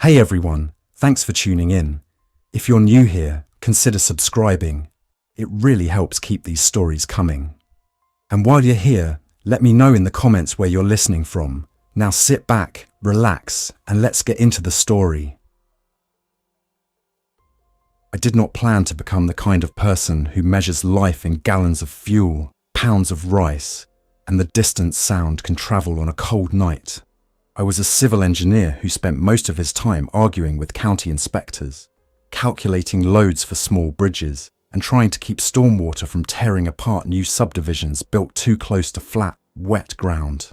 Hey everyone, thanks for tuning in. If you're new here, consider subscribing. It really helps keep these stories coming. And while you're here, let me know in the comments where you're listening from. Now sit back, relax, and let's get into the story. I did not plan to become the kind of person who measures life in gallons of fuel, pounds of rice, and the distance sound can travel on a cold night. I was a civil engineer who spent most of his time arguing with county inspectors, calculating loads for small bridges, and trying to keep stormwater from tearing apart new subdivisions built too close to flat, wet ground.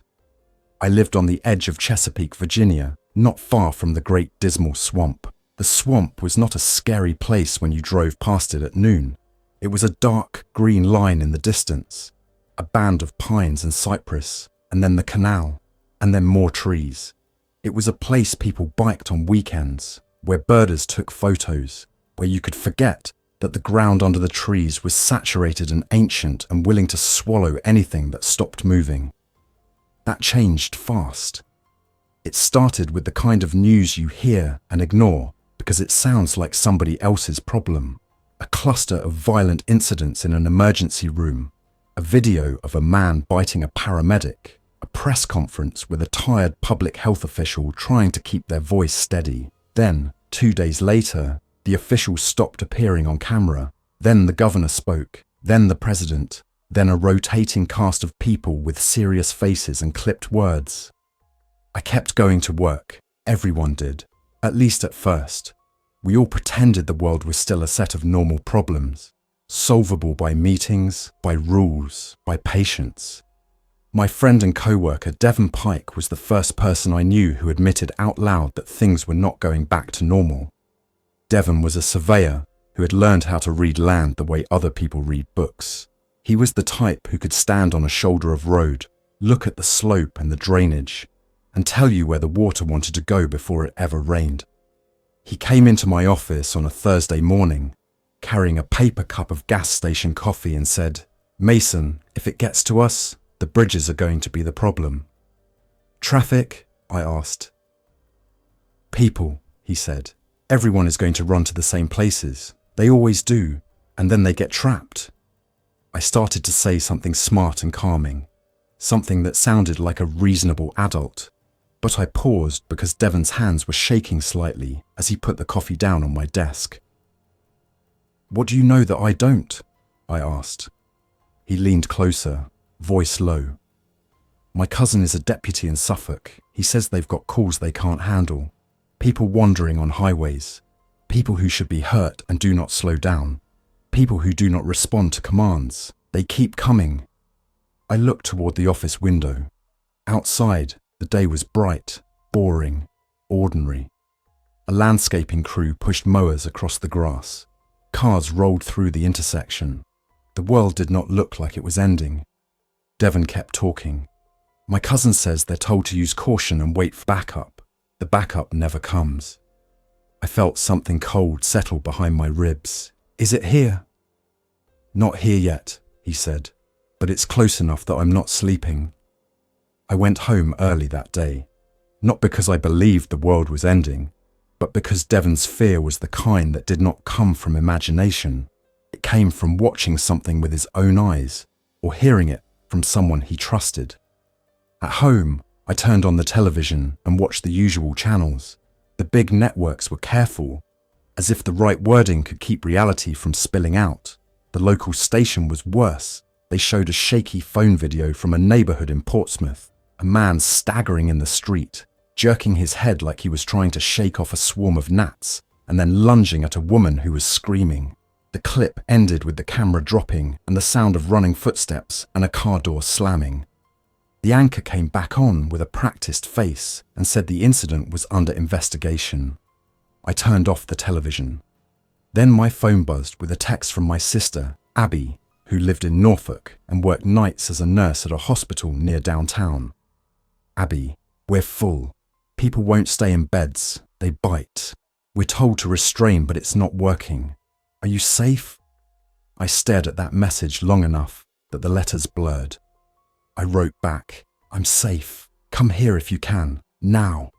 I lived on the edge of Chesapeake, Virginia, not far from the Great Dismal Swamp. The swamp was not a scary place when you drove past it at noon. It was a dark green line in the distance, a band of pines and cypress, and then the canal. And then more trees. It was a place people biked on weekends, where birders took photos, where you could forget that the ground under the trees was saturated and ancient and willing to swallow anything that stopped moving. That changed fast. It started with the kind of news you hear and ignore because it sounds like somebody else's problem. A cluster of violent incidents in an emergency room, a video of a man biting a paramedic, a press conference with a tired public health official trying to keep their voice steady. Then, 2 days later, the official stopped appearing on camera. Then the governor spoke. Then the president. Then a rotating cast of people with serious faces and clipped words. I kept going to work. Everyone did. At least at first. We all pretended the world was still a set of normal problems, solvable by meetings, by rules, by patience. My friend and co-worker Devon was the first person I knew who admitted out loud that things were not going back to normal. Devon was a surveyor who had learned how to read land the way other people read books. He was the type who could stand on a shoulder of road, look at the slope and the drainage, and tell you where the water wanted to go before it ever rained. He came into my office on a Thursday morning, carrying a paper cup of gas station coffee and said, "Mason, if it gets to us, the bridges are going to be the problem." "Traffic?" I asked. "People," he said. "Everyone is going to run to the same places. They always do, and then they get trapped." I started to say something smart and calming, something that sounded like a reasonable adult, but I paused because Devon's hands were shaking slightly as he put the coffee down on my desk. "What do you know that I don't?" I asked. He leaned closer, voice low. "My cousin is a deputy in Suffolk. He says they've got calls they can't handle. People wandering on highways. People who should be hurt and do not slow down. People who do not respond to commands. They keep coming." I looked toward the office window. Outside, the day was bright, boring, ordinary. A landscaping crew pushed mowers across the grass. Cars rolled through the intersection. The world did not look like it was ending. Devon kept talking. "My cousin says they're told to use caution and wait for backup. The backup never comes." I felt something cold settle behind my ribs. "Is it here?" "Not here yet," he said, "but it's close enough that I'm not sleeping." I went home early that day, not because I believed the world was ending, but because Devon's fear was the kind that did not come from imagination. It came from watching something with his own eyes, or hearing it from someone he trusted. At home, I turned on the television and watched the usual channels. The big networks were careful, as if the right wording could keep reality from spilling out. The local station was worse. They showed a shaky phone video from a neighborhood in Portsmouth, a man staggering in the street, jerking his head like he was trying to shake off a swarm of gnats, and then lunging at a woman who was screaming. The clip ended with the camera dropping and the sound of running footsteps and a car door slamming. The anchor came back on with a practiced face and said the incident was under investigation. I turned off the television. Then my phone buzzed with a text from my sister, Abby, who lived in Norfolk and worked nights as a nurse at a hospital near downtown. "Abby, we're full. People won't stay in beds. They bite. We're told to restrain, but it's not working. Are you safe?" I stared at that message long enough that the letters blurred. I wrote back, "I'm safe. Come here if you can. Now."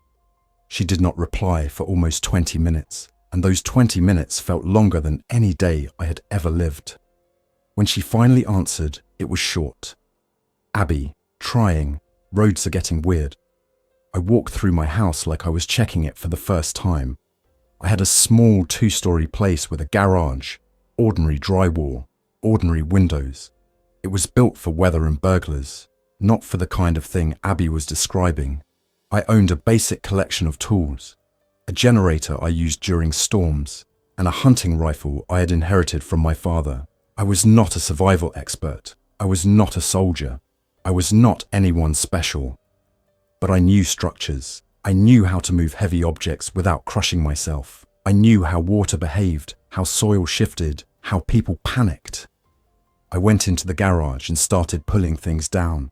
She did not reply for almost 20 minutes, and those 20 minutes felt longer than any day I had ever lived. When she finally answered, it was short. Abby, trying, roads are getting weird. I walked through my house like I was checking it for the first time. I had a small 2-story place with a garage, ordinary drywall, ordinary windows. It was built for weather and burglars, not for the kind of thing Abby was describing. I owned a basic collection of tools, a generator I used during storms, and a hunting rifle I had inherited from my father. I was not a survival expert. I was not a soldier. I was not anyone special. But I knew structures. I knew how to move heavy objects without crushing myself. I knew how water behaved, how soil shifted, how people panicked. I went into the garage and started pulling things down.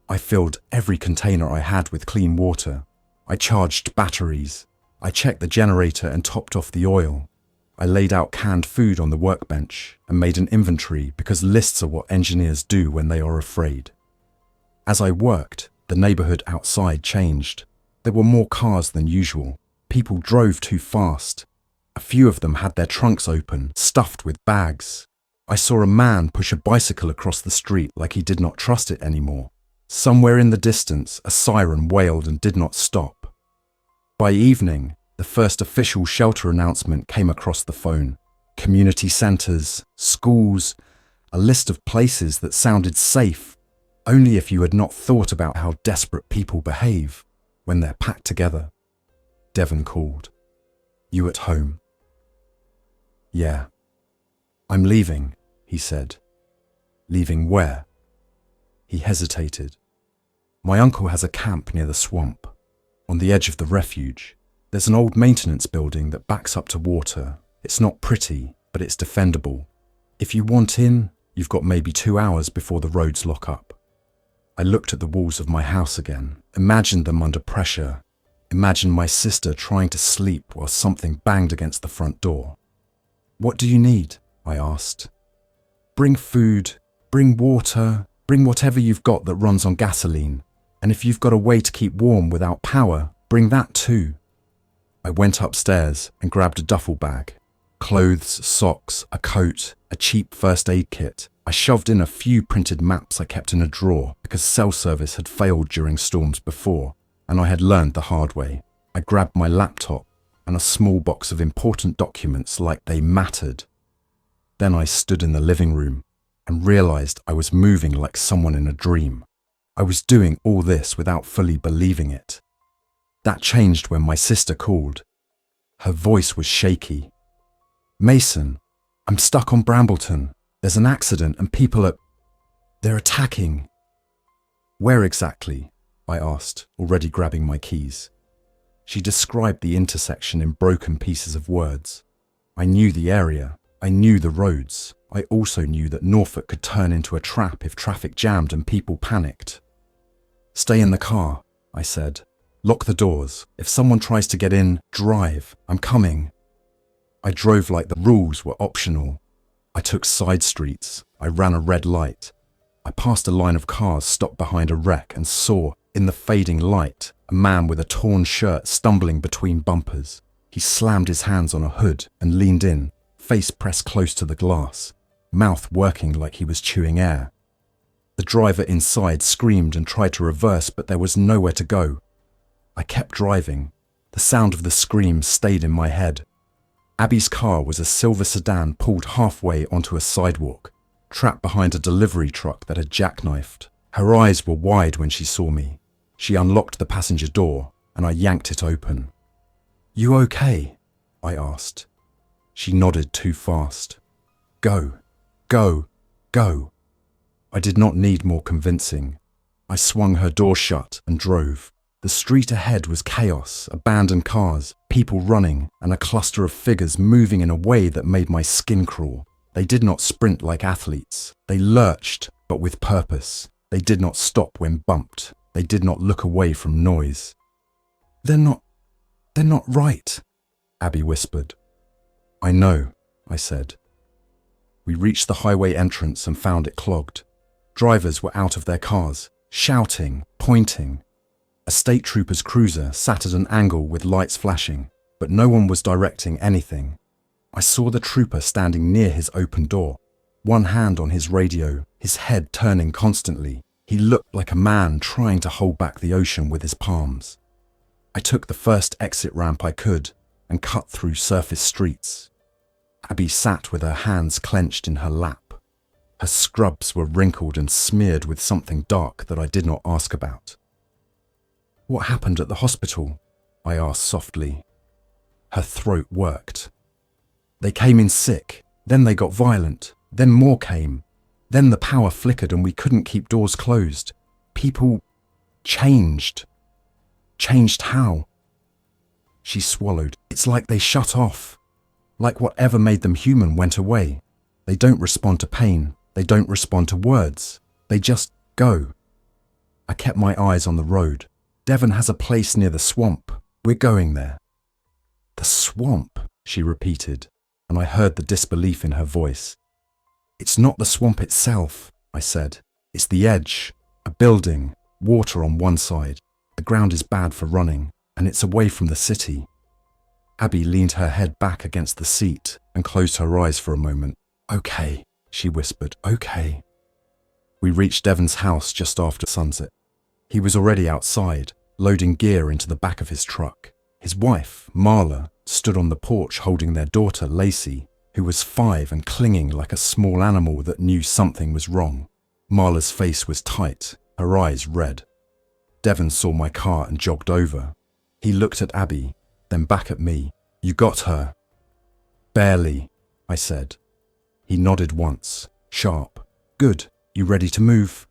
I filled every container I had with clean water. I charged batteries. I checked the generator and topped off the oil. I laid out canned food on the workbench and made an inventory because lists are what engineers do when they are afraid. As I worked, the neighborhood outside changed. There were more cars than usual. People drove too fast. A few of them had their trunks open, stuffed with bags. I saw a man push a bicycle across the street like he did not trust it anymore. Somewhere in the distance, a siren wailed and did not stop. By evening, the first official shelter announcement came across the phone. Community centers, schools, a list of places that sounded safe, only if you had not thought about how desperate people behave when they're packed together. Devon called. "You at home?" "Yeah." "I'm leaving," he said. "Leaving where?" He hesitated. "My uncle has a camp near the swamp, on the edge of the refuge. There's an old maintenance building that backs up to water. It's not pretty, but it's defendable. If you want in, you've got maybe 2 hours before the roads lock up." I looked at the walls of my house again, imagined them under pressure, imagined my sister trying to sleep while something banged against the front door. "What do you need?" I asked. "Bring food, bring water, bring whatever you've got that runs on gasoline. And if you've got a way to keep warm without power, bring that too." I went upstairs and grabbed a duffel bag. Clothes, socks, a coat, a cheap first aid kit. I shoved in a few printed maps I kept in a drawer because cell service had failed during storms before, and I had learned the hard way. I grabbed my laptop and a small box of important documents like they mattered. Then I stood in the living room and realized I was moving like someone in a dream. I was doing all this without fully believing it. That changed when my sister called. Her voice was shaky. "Mason, I'm stuck on Brambleton. There's an accident and they're attacking." "Where exactly?" I asked, already grabbing my keys. She described the intersection in broken pieces of words. I knew the area. I knew the roads. I also knew that Norfolk could turn into a trap if traffic jammed and people panicked. "Stay in the car," I said. "Lock the doors. If someone tries to get in, drive. I'm coming." I drove like the rules were optional. I took side streets. I ran a red light. I passed a line of cars stopped behind a wreck and saw, in the fading light, a man with a torn shirt stumbling between bumpers. He slammed his hands on a hood and leaned in, face pressed close to the glass, mouth working like he was chewing air. The driver inside screamed and tried to reverse, but there was nowhere to go. I kept driving. The sound of the scream stayed in my head. Abby's car was a silver sedan pulled halfway onto a sidewalk, trapped behind a delivery truck that had jackknifed. Her eyes were wide when she saw me. She unlocked the passenger door, and I yanked it open. "You okay?" I asked. She nodded too fast. "Go, go, go." I did not need more convincing. I swung her door shut and drove. The street ahead was chaos, abandoned cars, people running, and a cluster of figures moving in a way that made my skin crawl. They did not sprint like athletes. They lurched, but with purpose. They did not stop when bumped. They did not look away from noise. They're not right," Abby whispered. "I know," I said. We reached the highway entrance and found it clogged. Drivers were out of their cars, shouting, pointing. A state trooper's cruiser sat at an angle with lights flashing, but no one was directing anything. I saw the trooper standing near his open door, one hand on his radio, his head turning constantly. He looked like a man trying to hold back the ocean with his palms. I took the first exit ramp I could and cut through surface streets. Abby sat with her hands clenched in her lap. Her scrubs were wrinkled and smeared with something dark that I did not ask about. "What happened at the hospital?" I asked softly. Her throat worked. "They came in sick, then they got violent, then more came. Then the power flickered and we couldn't keep doors closed. People changed." "Changed how?" She swallowed. "It's like they shut off. Like whatever made them human went away. They don't respond to pain. They don't respond to words. They just go." I kept my eyes on the road. "Devon has a place near the swamp. We're going there." "The swamp," she repeated, and I heard the disbelief in her voice. "It's not the swamp itself," I said. "It's the edge. A building, water on one side. The ground is bad for running, and it's away from the city." Abby leaned her head back against the seat and closed her eyes for a moment. "Okay," she whispered, "okay." We reached Devon's house just after sunset. He was already outside, loading gear into the back of his truck. His wife, Marla, stood on the porch holding their daughter, Lacey, who was 5 and clinging like a small animal that knew something was wrong. Marla's face was tight, her eyes red. Devon saw my car and jogged over. He looked at Abby, then back at me. "You got her?" "Barely," I said. He nodded once, sharp. "Good. You ready to move?"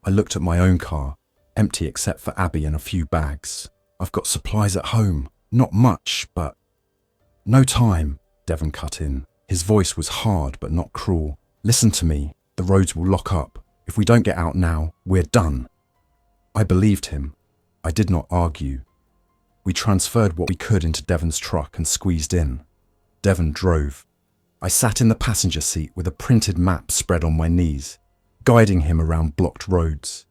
I looked at my own car, empty except for Abby and a few bags. "I've got supplies at home. Not much, but—" "No time," Devon cut in. His voice was hard but not cruel. "Listen to me. The roads will lock up. If we don't get out now, we're done." I believed him. I did not argue. We transferred what we could into Devon's truck and squeezed in. Devon drove. I sat in the passenger seat with a printed map spread on my knees, guiding him around blocked roads.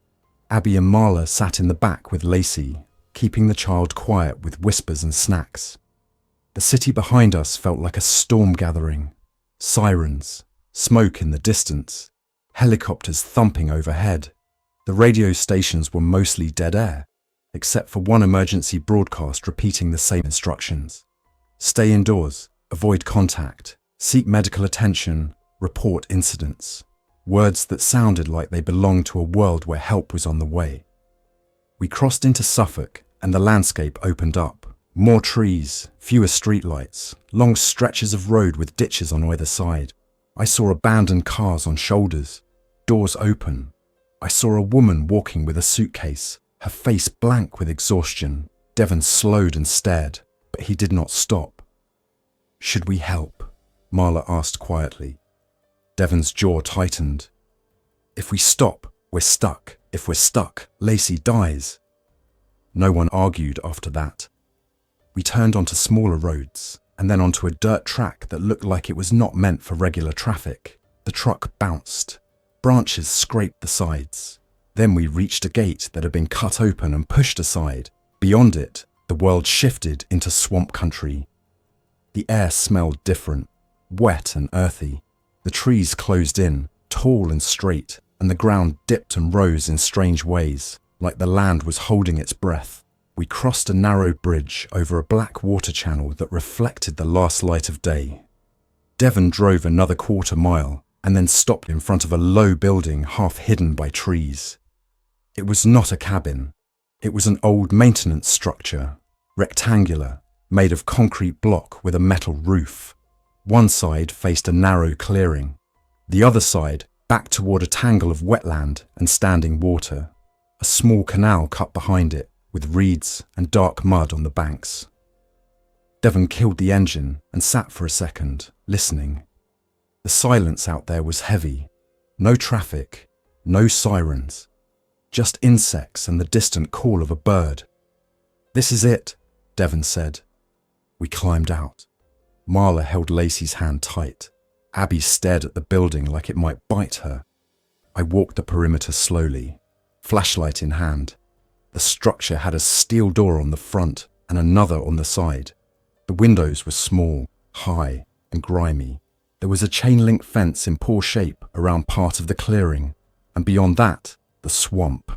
Abby and Marla sat in the back with Lacey, keeping the child quiet with whispers and snacks. The city behind us felt like a storm gathering. Sirens, smoke in the distance, helicopters thumping overhead. The radio stations were mostly dead air, except for one emergency broadcast repeating the same instructions. Stay indoors, avoid contact, seek medical attention, report incidents. Words that sounded like they belonged to a world where help was on the way. We crossed into Suffolk and the landscape opened up. More trees, fewer streetlights, long stretches of road with ditches on either side. I saw abandoned cars on shoulders, doors open. I saw a woman walking with a suitcase, her face blank with exhaustion. Devon slowed and stared, but he did not stop. "Should we help?" Marla asked quietly. Devon's jaw tightened. "If we stop, we're stuck. If we're stuck, Lacey dies." No one argued after that. We turned onto smaller roads, and then onto a dirt track that looked like it was not meant for regular traffic. The truck bounced. Branches scraped the sides. Then we reached a gate that had been cut open and pushed aside. Beyond it, the world shifted into swamp country. The air smelled different, wet and earthy. The trees closed in, tall and straight, and the ground dipped and rose in strange ways, like the land was holding its breath. We crossed a narrow bridge over a black water channel that reflected the last light of day. Devon drove another quarter-mile and then stopped in front of a low building half hidden by trees. It was not a cabin. It was an old maintenance structure, rectangular, made of concrete block with a metal roof. One side faced a narrow clearing. The other side back toward a tangle of wetland and standing water. A small canal cut behind it, with reeds and dark mud on the banks. Devon killed the engine and sat for a second, listening. The silence out there was heavy. No traffic, no sirens. Just insects and the distant call of a bird. "This is it," Devon said. We climbed out. Marla held Lacey's hand tight. Abby stared at the building like it might bite her. I walked the perimeter slowly, flashlight in hand. The structure had a steel door on the front and another on the side. The windows were small, high, and grimy. There was a chain-link fence in poor shape around part of the clearing, and beyond that, the swamp.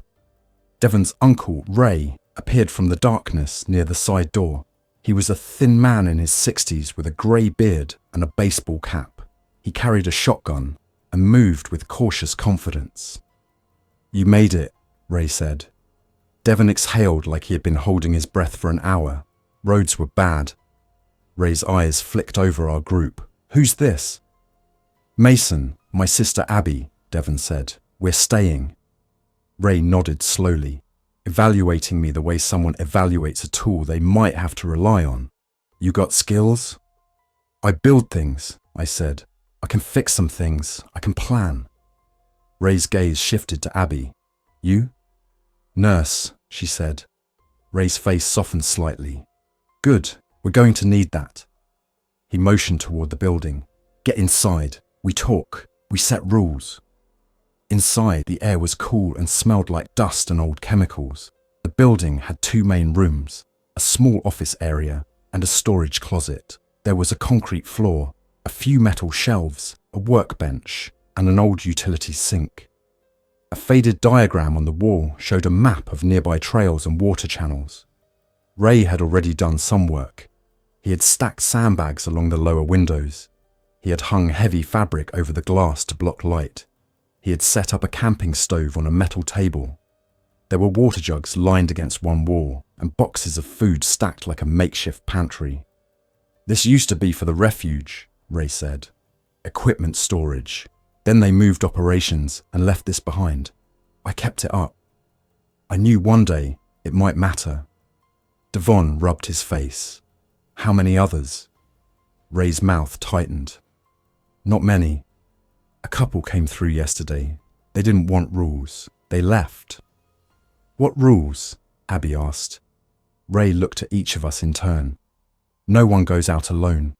Devon's uncle, Ray, appeared from the darkness near the side door. He was a thin man in his 60s with a grey beard and a baseball cap. He carried a shotgun and moved with cautious confidence. "You made it," Ray said. Devon exhaled like he had been holding his breath for an hour. Roads were bad. Ray's eyes flicked over our group. "Who's this?" "Mason, my sister Abby," Devon said. "We're staying." Ray nodded slowly, evaluating me the way someone evaluates a tool they might have to rely on. "You got skills?" "I build things," I said. "I can fix some things. I can plan." Ray's gaze shifted to Abby. "You?" "Nurse," she said. Ray's face softened slightly. "Good. We're going to need that." He motioned toward the building. "Get inside. We talk. We set rules." Inside, the air was cool and smelled like dust and old chemicals. The building had 2 main rooms, a small office area and a storage closet. There was a concrete floor, a few metal shelves, a workbench, and an old utility sink. A faded diagram on the wall showed a map of nearby trails and water channels. Ray had already done some work. He had stacked sandbags along the lower windows. He had hung heavy fabric over the glass to block light. He had set up a camping stove on a metal table. There were water jugs lined against one wall and boxes of food stacked like a makeshift pantry. "This used to be for the refuge," Ray said. "Equipment storage. Then they moved operations and left this behind. I kept it up. I knew one day it might matter." Devon rubbed his face. "How many others?" Ray's mouth tightened. "Not many. A couple came through yesterday. They didn't want rules. They left." "What rules?" Abby asked. Ray looked at each of us in turn. "No one goes out alone.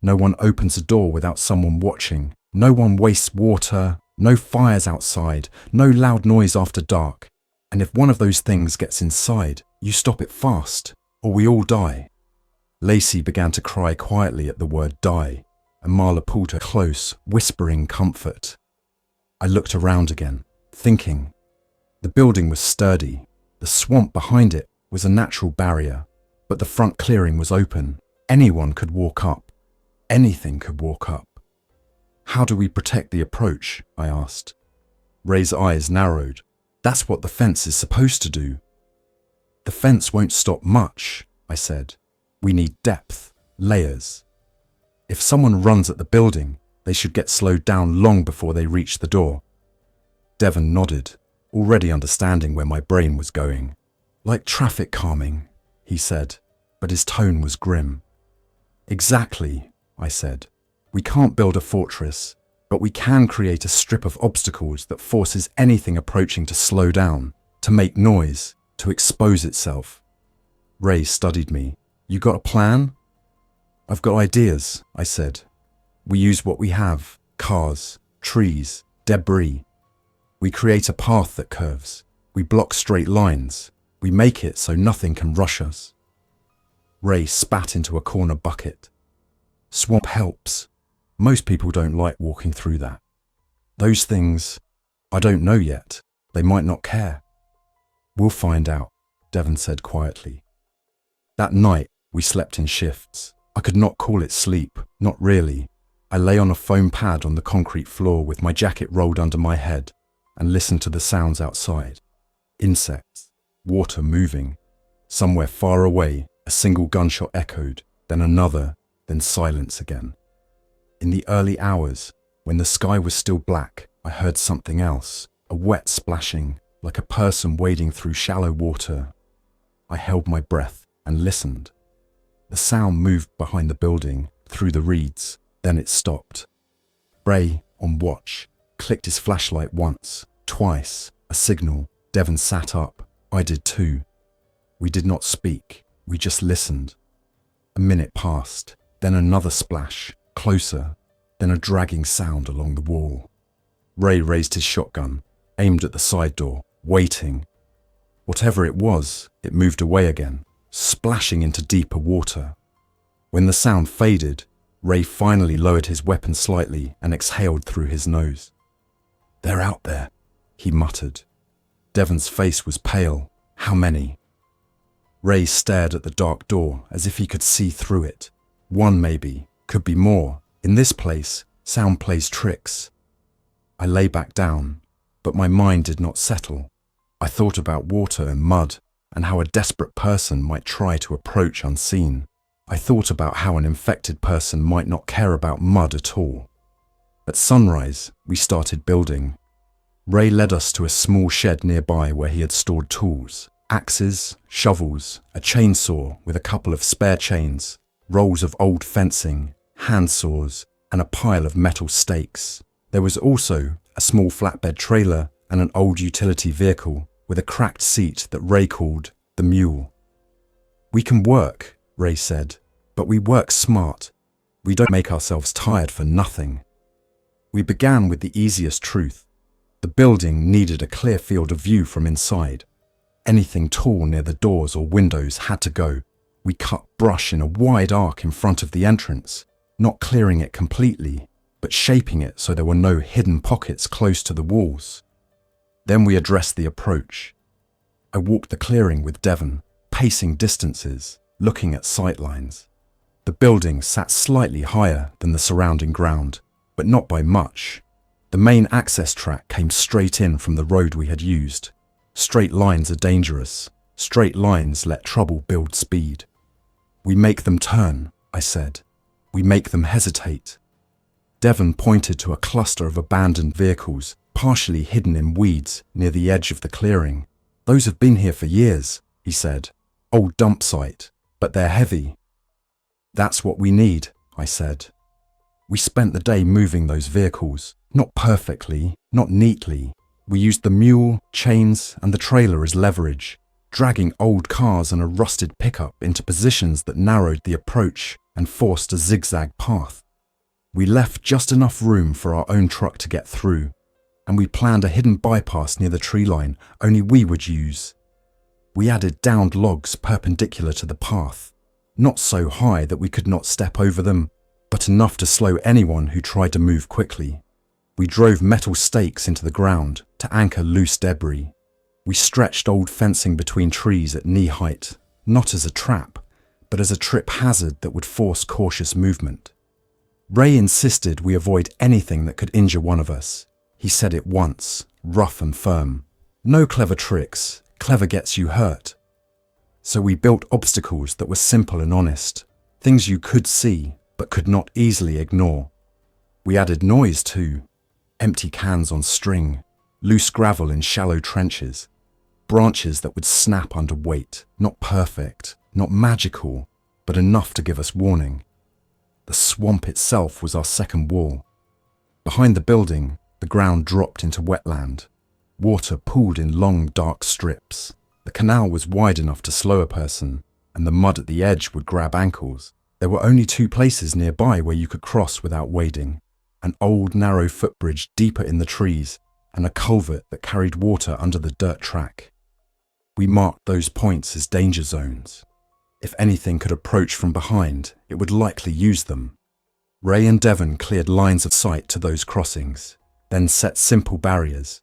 No one opens a door without someone watching. No one wastes water. No fires outside. No loud noise after dark. And if one of those things gets inside, you stop it fast, or we all die." Lacey began to cry quietly at the word die, and Marla pulled her close, whispering comfort. I looked around again, thinking. The building was sturdy. The swamp behind it was a natural barrier, but the front clearing was open. Anyone could walk up. Anything could walk up. "How do we protect the approach?" I asked. Ray's eyes narrowed. "That's what the fence is supposed to do." "The fence won't stop much," I said. "We need depth, layers. If someone runs at the building, they should get slowed down long before they reach the door." Devon nodded, already understanding where my brain was going. "Like traffic calming," he said, but his tone was grim. "Exactly," I said. "We can't build a fortress, but we can create a strip of obstacles that forces anything approaching to slow down, to make noise, to expose itself." Ray studied me. "You got a plan?" "I've got ideas," I said. "We use what we have, cars, trees, debris. We create a path that curves. We block straight lines. We make it so nothing can rush us." Ray spat into a corner bucket. "Swamp helps. Most people don't like walking through that. Those things, I don't know yet. They might not care." "We'll find out," Devon said quietly. That night, we slept in shifts. I could not call it sleep, not really. I lay on a foam pad on the concrete floor with my jacket rolled under my head and listened to the sounds outside. Insects, water moving. Somewhere far away, a single gunshot echoed, then another, then silence again. In the early hours, when the sky was still black, I heard something else, a wet splashing, like a person wading through shallow water. I held my breath and listened. The sound moved behind the building, through the reeds, then it stopped. Ray, on watch, clicked his flashlight once, twice, a signal. Devon sat up. I did too. We did not speak, we just listened. A minute passed, then another splash, closer, then a dragging sound along the wall. Ray raised his shotgun, aimed at the side door, waiting. Whatever it was, it moved away again, splashing into deeper water. When the sound faded, Ray finally lowered his weapon slightly and exhaled through his nose. "They're out there," he muttered. Devon's face was pale. "How many?" Ray stared at the dark door as if he could see through it. "One maybe, could be more. In this place, sound plays tricks." I lay back down, but my mind did not settle. I thought about water and mud and how a desperate person might try to approach unseen. I thought about how an infected person might not care about mud at all. At sunrise, we started building. Ray led us to a small shed nearby where he had stored tools, axes, shovels, a chainsaw with a couple of spare chains, rolls of old fencing, hand saws, and a pile of metal stakes. There was also a small flatbed trailer and an old utility vehicle with a cracked seat that Ray called the mule. "We can work," Ray said, "but we work smart. We don't make ourselves tired for nothing." We began with the easiest truth. The building needed a clear field of view from inside. Anything tall near the doors or windows had to go. We cut brush in a wide arc in front of the entrance, not clearing it completely, but shaping it so there were no hidden pockets close to the walls. Then we addressed the approach. I walked the clearing with Devon, pacing distances, looking at sightlines. The building sat slightly higher than the surrounding ground, but not by much. The main access track came straight in from the road we had used. Straight lines are dangerous. Straight lines let trouble build speed. "We make them turn," I said. "We make them hesitate." Devon pointed to a cluster of abandoned vehicles, partially hidden in weeds near the edge of the clearing. "Those have been here for years," he said. "Old dump site, but they're heavy." "That's what we need," I said. We spent the day moving those vehicles, not perfectly, not neatly. We used the mule, chains, and the trailer as leverage, dragging old cars and a rusted pickup into positions that narrowed the approach and forced a zigzag path. We left just enough room for our own truck to get through, and we planned a hidden bypass near the tree line only we would use. We added downed logs perpendicular to the path, not so high that we could not step over them, but enough to slow anyone who tried to move quickly. We drove metal stakes into the ground to anchor loose debris. We stretched old fencing between trees at knee height, not as a trap, but as a trip hazard that would force cautious movement. Ray insisted we avoid anything that could injure one of us. He said it once, rough and firm. "No clever tricks, clever gets you hurt." So we built obstacles that were simple and honest, things you could see but could not easily ignore. We added noise too. Empty cans on string, loose gravel in shallow trenches, branches that would snap under weight, not perfect, not magical, but enough to give us warning. The swamp itself was our second wall. Behind the building, the ground dropped into wetland. Water pooled in long, dark strips. The canal was wide enough to slow a person, and the mud at the edge would grab ankles. There were only two places nearby where you could cross without wading. An old, narrow footbridge deeper in the trees, and a culvert that carried water under the dirt track. We marked those points as danger zones. If anything could approach from behind, it would likely use them. Ray and Devon cleared lines of sight to those crossings, then set simple barriers.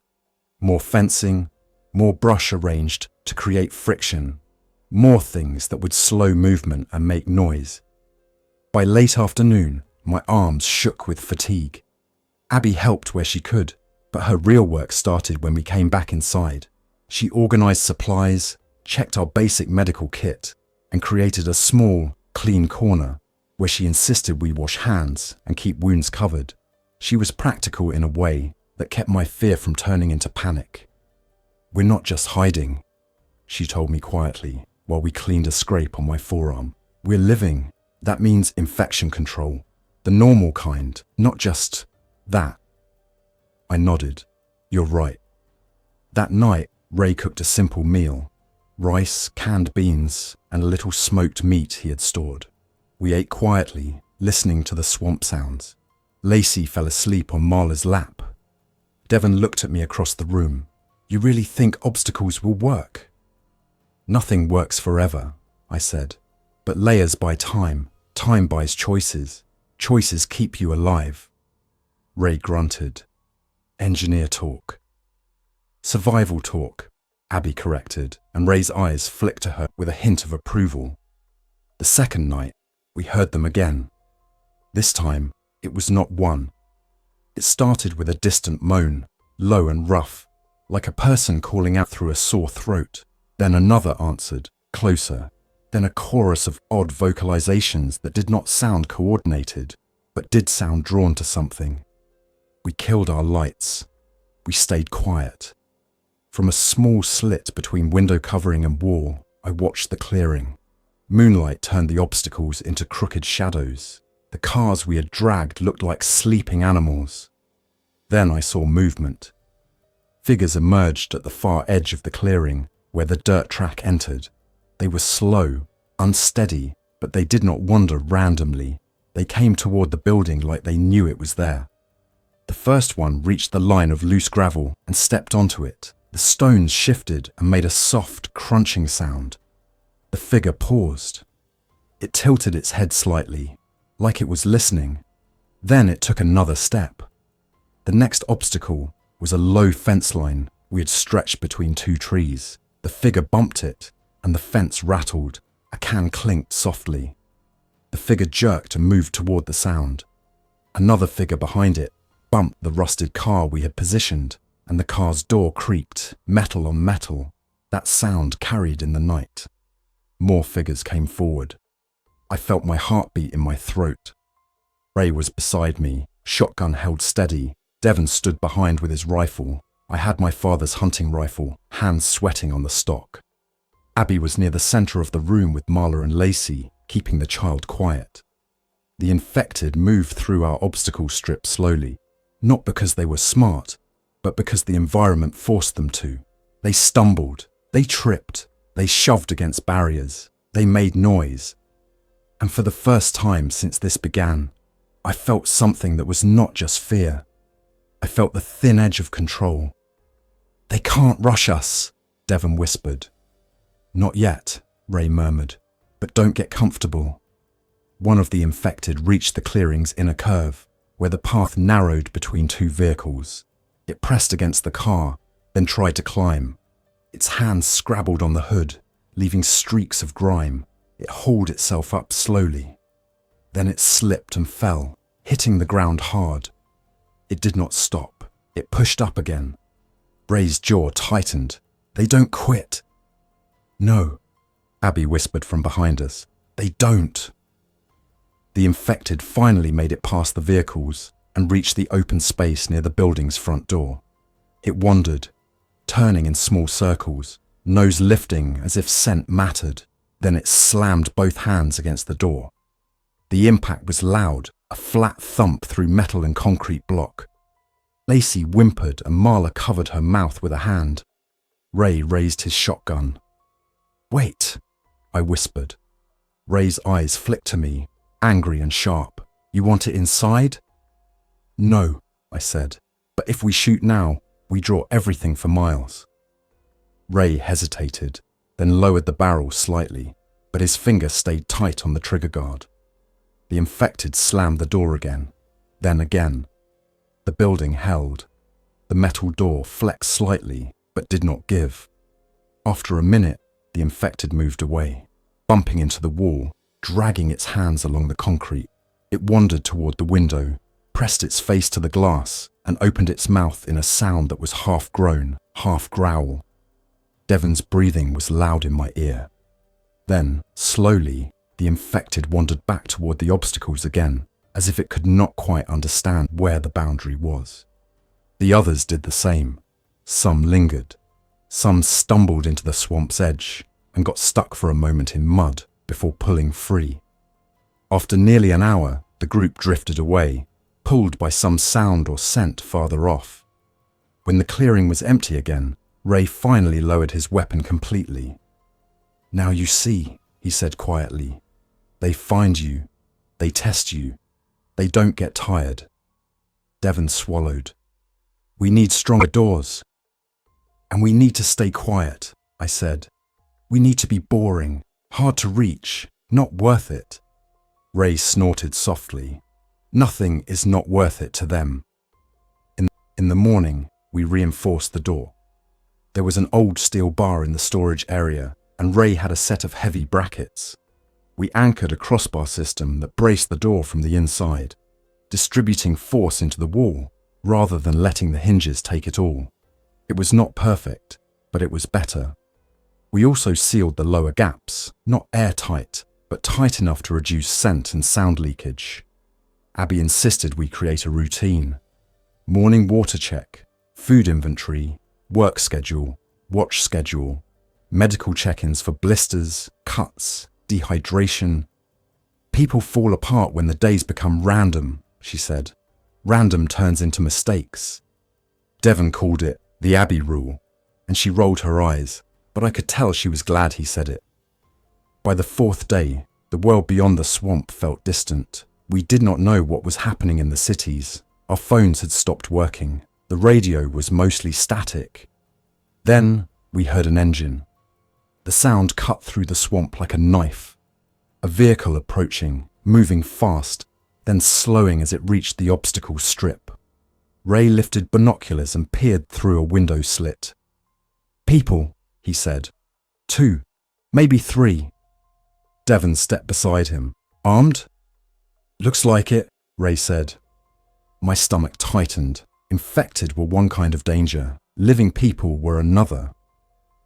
More fencing, more brush arranged to create friction, more things that would slow movement and make noise. By late afternoon, my arms shook with fatigue. Abby helped where she could, but her real work started when we came back inside. She organized supplies, checked our basic medical kit, and created a small, clean corner where she insisted we wash hands and keep wounds covered. She was practical in a way that kept my fear from turning into panic. "We're not just hiding," she told me quietly while we cleaned a scrape on my forearm. "We're living. That means infection control. The normal kind, not just that." I nodded. "You're right." That night, Ray cooked a simple meal. Rice, canned beans, and a little smoked meat he had stored. We ate quietly, listening to the swamp sounds. Lacey fell asleep on Marla's lap. Devon looked at me across the room. "You really think obstacles will work?" Nothing works forever, I said. But layers buy time. Time buys choices. Choices keep you alive. Ray grunted. Engineer talk. Survival talk, Abby corrected, and Ray's eyes flicked to her with a hint of approval. The second night, we heard them again. This time, it was not one. It started with a distant moan, low and rough, like a person calling out through a sore throat. Then another answered, closer. Then a chorus of odd vocalizations that did not sound coordinated, but did sound drawn to something. We killed our lights. We stayed quiet. From a small slit between window covering and wall, I watched the clearing. Moonlight turned the obstacles into crooked shadows. The cars we had dragged looked like sleeping animals. Then I saw movement. Figures emerged at the far edge of the clearing, where the dirt track entered. They were slow, unsteady, but they did not wander randomly. They came toward the building like they knew it was there. The first one reached the line of loose gravel and stepped onto it. The stones shifted and made a soft, crunching sound. The figure paused. It tilted its head slightly, like it was listening. Then it took another step. The next obstacle was a low fence line we had stretched between two trees. The figure bumped it, and the fence rattled. A can clinked softly. The figure jerked and moved toward the sound. Another figure behind it bumped the rusted car we had positioned, and the car's door creaked, metal on metal. That sound carried in the night. More figures came forward. I felt my heartbeat in my throat. Ray was beside me, shotgun held steady. Devon stood behind with his rifle. I had my father's hunting rifle, hands sweating on the stock. Abby was near the center of the room with Marla and Lacey, keeping the child quiet. The infected moved through our obstacle strip slowly, not because they were smart, but because the environment forced them to. They stumbled, they tripped, they shoved against barriers, they made noise. And for the first time since this began, I felt something that was not just fear. I felt the thin edge of control. They can't rush us, Devon whispered. Not yet, Ray murmured, but don't get comfortable. One of the infected reached the clearing's inner curve, where the path narrowed between two vehicles. It pressed against the car, then tried to climb. Its hands scrabbled on the hood, leaving streaks of grime. It hauled itself up slowly. Then it slipped and fell, hitting the ground hard. It did not stop. It pushed up again. Ray's jaw tightened. They don't quit. No, Abby whispered from behind us. They don't. The infected finally made it past the vehicles and reached the open space near the building's front door. It wandered, turning in small circles, nose lifting as if scent mattered. Then it slammed both hands against the door. The impact was loud, a flat thump through metal and concrete block. Lacey whimpered and Marla covered her mouth with a hand. Ray raised his shotgun. Wait, I whispered. Ray's eyes flicked to me, angry and sharp. You want it inside? No, I said, but if we shoot now, we draw everything for miles. Ray hesitated, then lowered the barrel slightly, but his finger stayed tight on the trigger guard. The infected slammed the door again, then again. The building held. The metal door flexed slightly, but did not give. After a minute, the infected moved away, bumping into the wall, dragging its hands along the concrete. It wandered toward the window, pressed its face to the glass, and opened its mouth in a sound that was half groan, half growl. Devon's breathing was loud in my ear. Then, slowly, the infected wandered back toward the obstacles again, as if it could not quite understand where the boundary was. The others did the same. Some lingered. Some stumbled into the swamp's edge and got stuck for a moment in mud before pulling free. After nearly an hour, the group drifted away, pulled by some sound or scent farther off. When the clearing was empty again, Ray finally lowered his weapon completely. Now you see, he said quietly. They find you. They test you. They don't get tired. Devon swallowed. We need stronger doors. And we need to stay quiet, I said. We need to be boring, hard to reach, not worth it. Ray snorted softly. Nothing is not worth it to them. In the morning, we reinforced the door. There was an old steel bar in the storage area, and Ray had a set of heavy brackets. We anchored a crossbar system that braced the door from the inside, distributing force into the wall rather than letting the hinges take it all. It was not perfect, but it was better. We also sealed the lower gaps, not airtight, but tight enough to reduce scent and sound leakage. Abby insisted we create a routine. Morning water check, food inventory, work schedule, watch schedule, medical check-ins for blisters, cuts, dehydration. People fall apart when the days become random, she said. Random turns into mistakes. Devon called it the Abby rule, and she rolled her eyes, but I could tell she was glad he said it. By the fourth day, the world beyond the swamp felt distant. We did not know what was happening in the cities. Our phones had stopped working. The radio was mostly static. Then we heard an engine. The sound cut through the swamp like a knife. A vehicle approaching, moving fast, then slowing as it reached the obstacle strip. Ray lifted binoculars and peered through a window slit. People, he said. 2, maybe 3. Devon stepped beside him. Armed? Looks like it, Ray said. My stomach tightened. Infected were one kind of danger. Living people were another.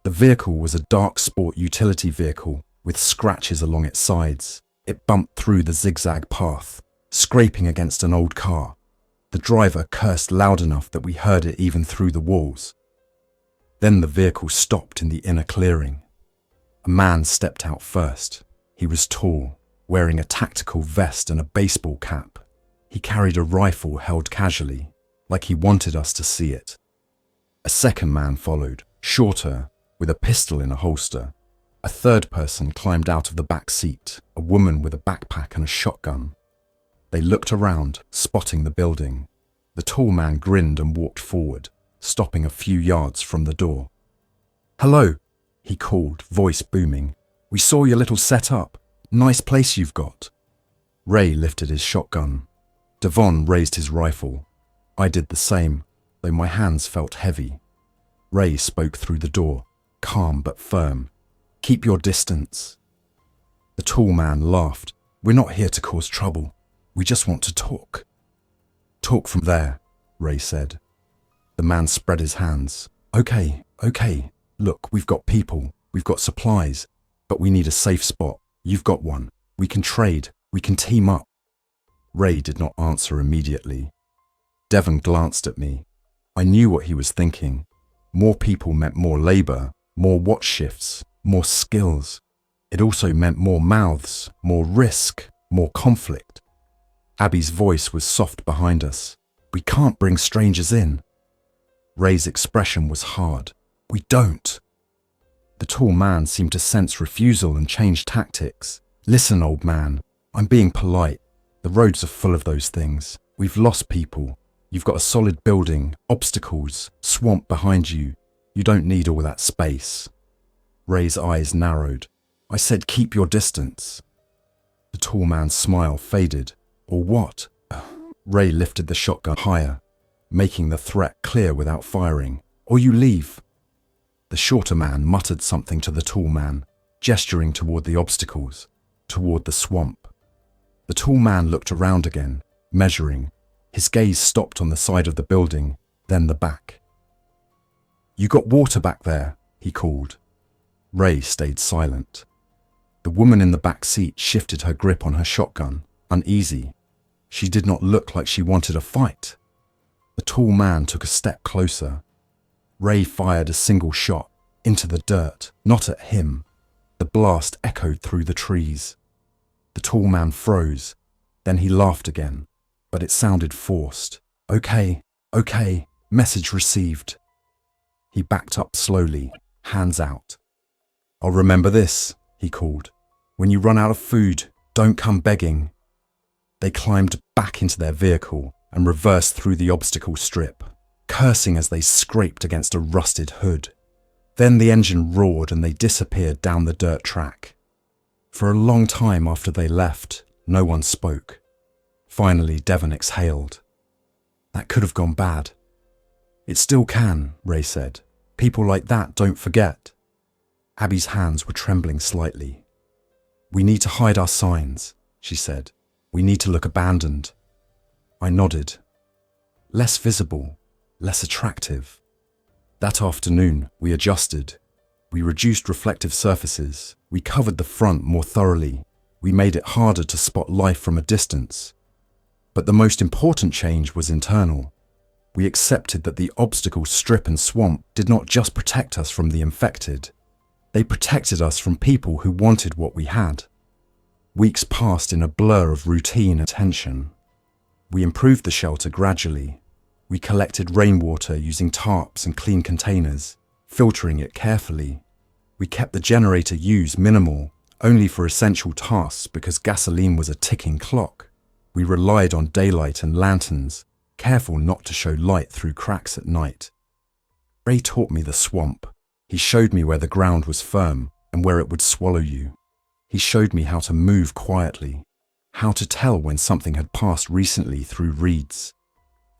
The vehicle was a dark sport utility vehicle with scratches along its sides. It bumped through the zigzag path, scraping against an old car. The driver cursed loud enough that we heard it even through the walls. Then the vehicle stopped in the inner clearing. A man stepped out first. He was tall, wearing a tactical vest and a baseball cap. He carried a rifle held casually, like he wanted us to see it. A second man followed, shorter, with a pistol in a holster. A third person climbed out of the back seat, a woman with a backpack and a shotgun. They looked around, spotting the building. The tall man grinned and walked forward, stopping a few yards from the door. Hello, he called, voice booming. We saw your little setup. Nice place you've got. Ray lifted his shotgun. Devon raised his rifle. I did the same, though my hands felt heavy. Ray spoke through the door, calm but firm. Keep your distance. The tall man laughed. We're not here to cause trouble. We just want to talk. Talk from there, Ray said. The man spread his hands. Okay. Look, we've got people, we've got supplies, but we need a safe spot. You've got one. We can trade. We can team up. Ray did not answer immediately. Devon glanced at me. I knew what he was thinking. More people meant more labor, more watch shifts, more skills. It also meant more mouths, more risk, more conflict. Abby's voice was soft behind us. We can't bring strangers in. Ray's expression was hard. We don't. The tall man seemed to sense refusal and change tactics. Listen, old man, I'm being polite. The roads are full of those things. We've lost people. You've got a solid building, obstacles, swamp behind you. You don't need all that space. Ray's eyes narrowed. I said keep your distance. The tall man's smile faded. Or what? Ray lifted the shotgun higher, making the threat clear without firing. Or you leave. The shorter man muttered something to the tall man, gesturing toward the obstacles, toward the swamp. The tall man looked around again, measuring. His gaze stopped on the side of the building, then the back. You got water back there, he called. Ray stayed silent. The woman in the back seat shifted her grip on her shotgun, uneasy. She did not look like she wanted a fight. The tall man took a step closer. Ray fired a single shot, into the dirt, not at him. The blast echoed through the trees. The tall man froze. Then he laughed again, but it sounded forced. Okay, message received. He backed up slowly, hands out. I'll remember this, he called. When you run out of food, don't come begging. They climbed back into their vehicle and reversed through the obstacle strip, cursing as they scraped against a rusted hood. Then the engine roared and they disappeared down the dirt track. For a long time after they left, no one spoke. Finally, Devon exhaled. That could have gone bad. It still can, Ray said. People like that don't forget. Abby's hands were trembling slightly. We need to hide our signs, she said. We need to look abandoned. I nodded. Less visible, less attractive. That afternoon, we adjusted. We reduced reflective surfaces. We covered the front more thoroughly. We made it harder to spot life from a distance. But the most important change was internal. We accepted that the obstacle strip and swamp did not just protect us from the infected. They protected us from people who wanted what we had. Weeks passed in a blur of routine and tension. We improved the shelter gradually. We collected rainwater using tarps and clean containers, filtering it carefully. We kept the generator use minimal, only for essential tasks because gasoline was a ticking clock. We relied on daylight and lanterns, careful not to show light through cracks at night. Ray taught me the swamp. He showed me where the ground was firm and where it would swallow you. He showed me how to move quietly, how to tell when something had passed recently through reeds,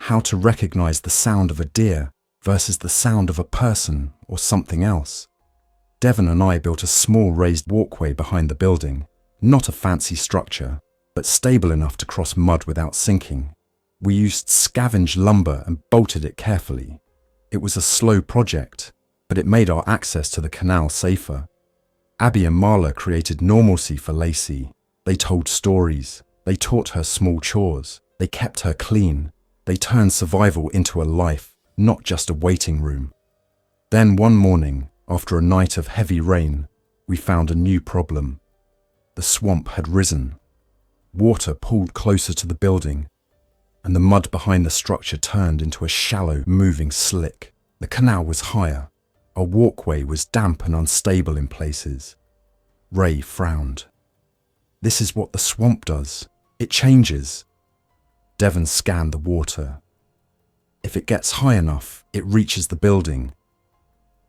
how to recognize the sound of a deer versus the sound of a person or something else. Devon and I built a small raised walkway behind the building, not a fancy structure, but stable enough to cross mud without sinking. We used scavenged lumber and bolted it carefully. It was a slow project, but it made our access to the canal safer. Abby and Marla created normalcy for Lacey. They told stories. They taught her small chores. They kept her clean. They turned survival into a life, not just a waiting room. Then one morning, after a night of heavy rain, we found a new problem. The swamp had risen. Water pooled closer to the building, and the mud behind the structure turned into a shallow, moving slick. The canal was higher. Our walkway was damp and unstable in places. Ray frowned. This is what the swamp does. It changes. Devon scanned the water. If it gets high enough, it reaches the building.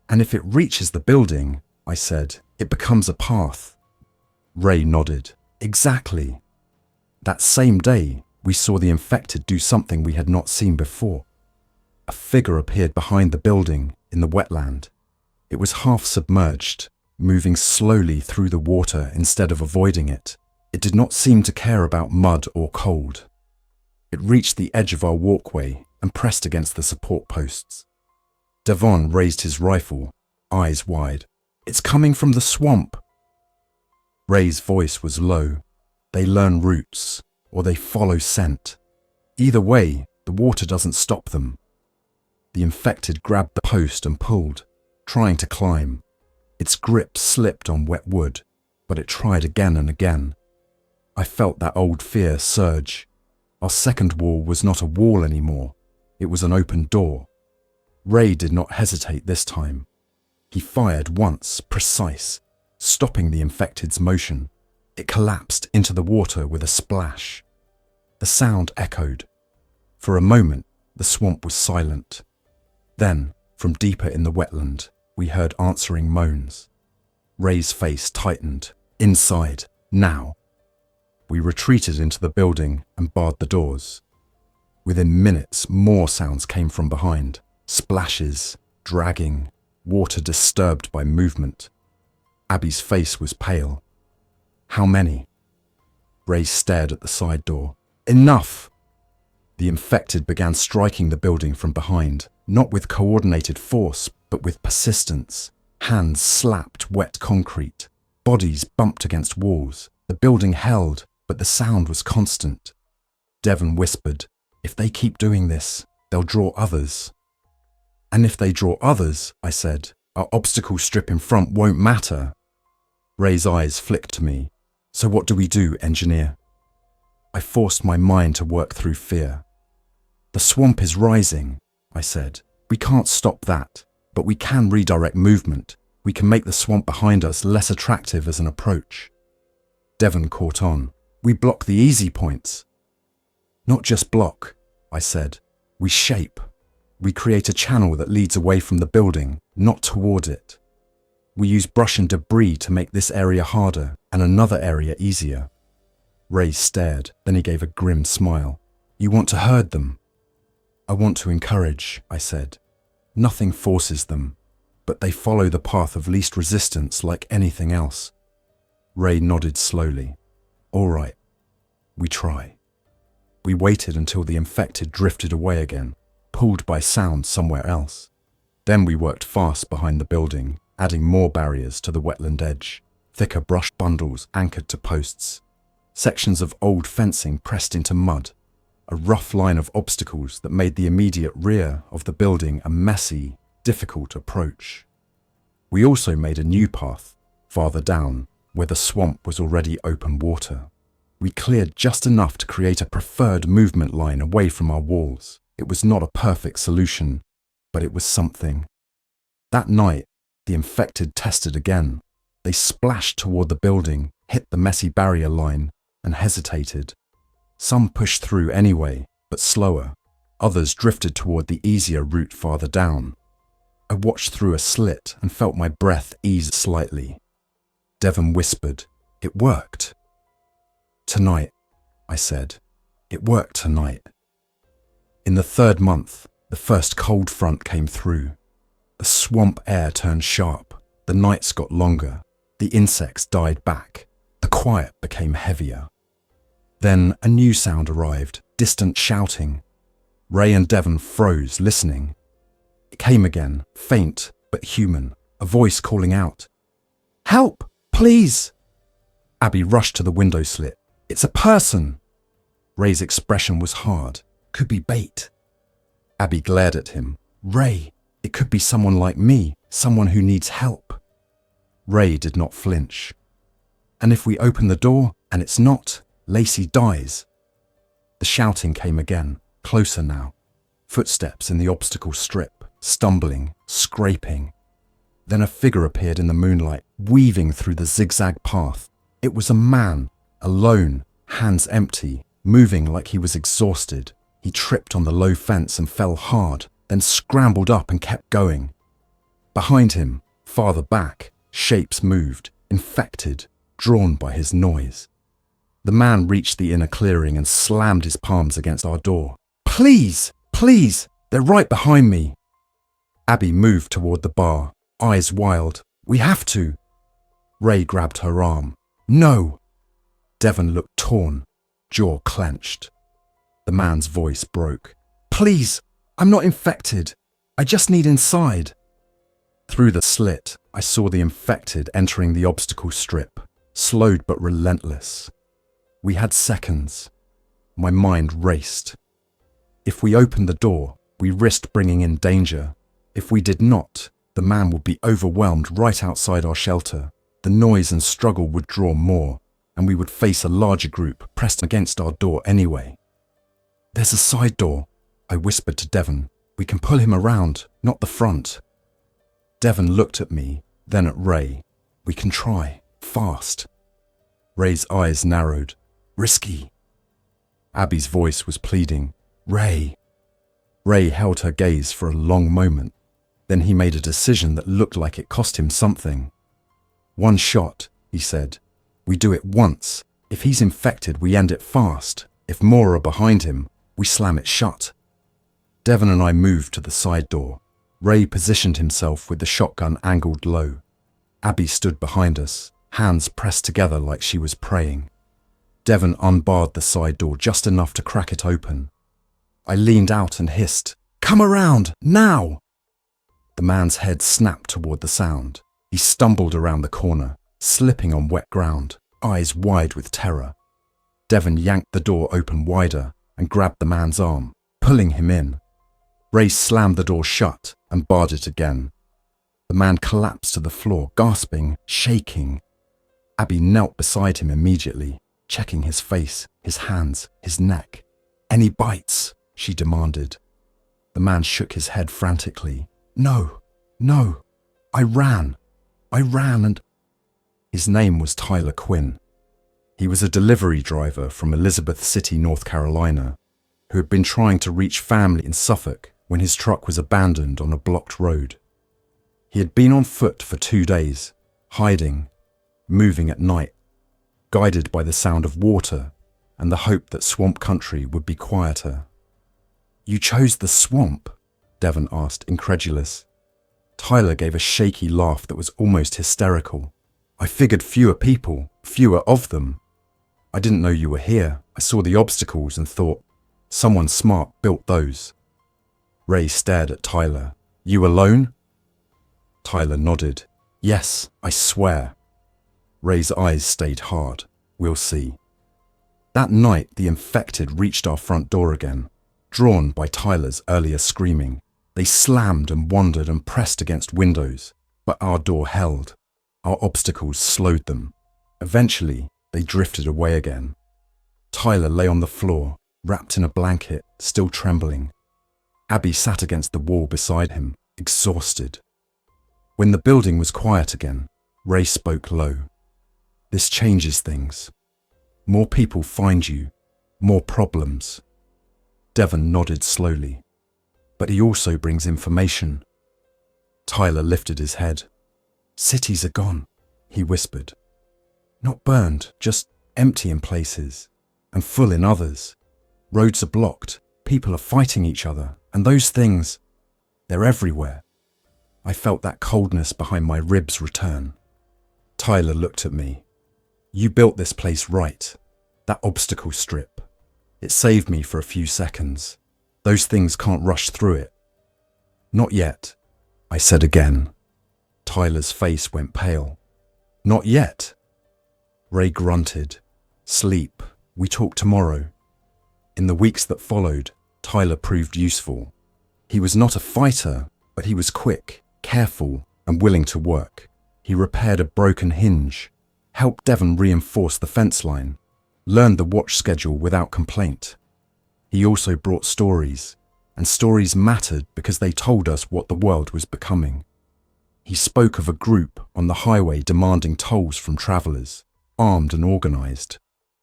And if it reaches the building, I said, it becomes a path. Ray nodded. Exactly. That same day, we saw the infected do something we had not seen before. A figure appeared behind the building in the wetland. It was half submerged, moving slowly through the water instead of avoiding it. It did not seem to care about mud or cold. It reached the edge of our walkway and pressed against the support posts. Devon raised his rifle, eyes wide. It's coming from the swamp. Ray's voice was low. They learn routes, or they follow scent. Either way, the water doesn't stop them. The infected grabbed the post and pulled, trying to climb. Its grip slipped on wet wood, but it tried again and again. I felt that old fear surge. Our second wall was not a wall anymore. It was an open door. Ray did not hesitate this time. He fired once, precise, stopping the infected's motion. It collapsed into the water with a splash. The sound echoed. For a moment, the swamp was silent. Then, from deeper in the wetland, we heard answering moans. Ray's face tightened. Inside, now. We retreated into the building and barred the doors. Within minutes, more sounds came from behind. Splashes, dragging, water disturbed by movement. Abby's face was pale. How many? Ray stared at the side door. Enough! The infected began striking the building from behind, not with coordinated force, but with persistence. Hands slapped wet concrete. Bodies bumped against walls. The building held, but the sound was constant. Devon whispered, if they keep doing this, they'll draw others. And if they draw others, I said, our obstacle strip in front won't matter. Ray's eyes flicked to me. So what do we do, engineer? I forced my mind to work through fear. The swamp is rising, I said. We can't stop that, but we can redirect movement. We can make the swamp behind us less attractive as an approach. Devon caught on. We block the easy points. Not just block, I said. We shape. We create a channel that leads away from the building, not toward it. We use brush and debris to make this area harder and another area easier. Ray stared, then he gave a grim smile. You want to herd them? I want to encourage, I said. Nothing forces them, but they follow the path of least resistance like anything else. Ray nodded slowly. All right, we try. We waited until the infected drifted away again, pulled by sound somewhere else. Then we worked fast behind the building, adding more barriers to the wetland edge, thicker brush bundles anchored to posts, sections of old fencing pressed into mud, a rough line of obstacles that made the immediate rear of the building a messy, difficult approach. We also made a new path, farther down, where the swamp was already open water. We cleared just enough to create a preferred movement line away from our walls. It was not a perfect solution, but it was something. That night, the infected tested again. They splashed toward the building, hit the messy barrier line, and hesitated. Some pushed through anyway, but slower. Others drifted toward the easier route farther down. I watched through a slit and felt my breath ease slightly. Devon whispered, "It worked." "Tonight," I said. "It worked tonight." In the third month, the first cold front came through. The swamp air turned sharp. The nights got longer. The insects died back. The quiet became heavier. Then a new sound arrived, distant shouting. Ray and Devon froze, listening. It came again, faint but human, a voice calling out, "Help, please!" Abby rushed to the window slit. "It's a person!" Ray's expression was hard. Could be bait. Abby glared at him. "Ray, it could be someone like me, someone who needs help." Ray did not flinch. "And if we open the door and it's not, Lacey dies." The shouting came again, closer now. Footsteps in the obstacle strip, stumbling, scraping. Then a figure appeared in the moonlight, weaving through the zigzag path. It was a man, alone, hands empty, moving like he was exhausted. He tripped on the low fence and fell hard, then scrambled up and kept going. Behind him, farther back, shapes moved, infected, drawn by his noise. The man reached the inner clearing and slammed his palms against our door. "Please, please, they're right behind me." Abby moved toward the bar, eyes wild. "We have to." Ray grabbed her arm. "No." Devon looked torn, jaw clenched. The man's voice broke. "Please, I'm not infected. I just need inside." Through the slit, I saw the infected entering the obstacle strip, slowed but relentless. We had seconds. My mind raced. If we opened the door, we risked bringing in danger. If we did not, the man would be overwhelmed right outside our shelter. The noise and struggle would draw more, and we would face a larger group pressed against our door anyway. "There's a side door," I whispered to Devon. "We can pull him around, not the front." Devon looked at me, then at Ray. "We can try, fast." Ray's eyes narrowed. "Risky." Abby's voice was pleading. "Ray." Ray held her gaze for a long moment. Then he made a decision that looked like it cost him something. "One shot," he said. "We do it once. If he's infected, we end it fast. If more are behind him, we slam it shut." Devon and I moved to the side door. Ray positioned himself with the shotgun angled low. Abby stood behind us, hands pressed together like she was praying. Devon unbarred the side door just enough to crack it open. I leaned out and hissed, "Come around, now!" The man's head snapped toward the sound. He stumbled around the corner, slipping on wet ground, eyes wide with terror. Devon yanked the door open wider and grabbed the man's arm, pulling him in. Ray slammed the door shut and barred it again. The man collapsed to the floor, gasping, shaking. Abby knelt beside him immediately, checking his face, his hands, his neck. "Any bites?" she demanded. The man shook his head frantically. No, I ran and..." His name was Tyler Quinn. He was a delivery driver from Elizabeth City, North Carolina, who had been trying to reach family in Suffolk when his truck was abandoned on a blocked road. He had been on foot for 2 days, hiding, moving at night, guided by the sound of water and the hope that swamp country would be quieter. "You chose the swamp?" Devon asked, incredulous. Tyler gave a shaky laugh that was almost hysterical. "I figured fewer people, fewer of them. I didn't know you were here. I saw the obstacles and thought, someone smart built those." Ray stared at Tyler. "You alone?" Tyler nodded. "Yes, I swear." Ray's eyes stayed hard. "We'll see." That night, the infected reached our front door again, drawn by Tyler's earlier screaming. They slammed and wandered and pressed against windows, but our door held. Our obstacles slowed them. Eventually, they drifted away again. Tyler lay on the floor, wrapped in a blanket, still trembling. Abby sat against the wall beside him, exhausted. When the building was quiet again, Ray spoke low. "This changes things. More people find you, more problems." Devon nodded slowly. "But he also brings information." Tyler lifted his head. "Cities are gone," he whispered. "Not burned, just empty in places, and full in others. Roads are blocked, people are fighting each other, and those things, they're everywhere." I felt that coldness behind my ribs return. Tyler looked at me. "You built this place right, that obstacle strip. It saved me for a few seconds. Those things can't rush through it." "Not yet," I said again. Tyler's face went pale. "Not yet." Ray grunted. "Sleep. We talk tomorrow." In the weeks that followed, Tyler proved useful. He was not a fighter, but he was quick, careful, and willing to work. He repaired a broken hinge, helped Devon reinforce the fence line, learned the watch schedule without complaint. He also brought stories, and stories mattered because they told us what the world was becoming. He spoke of a group on the highway demanding tolls from travelers, armed and organized.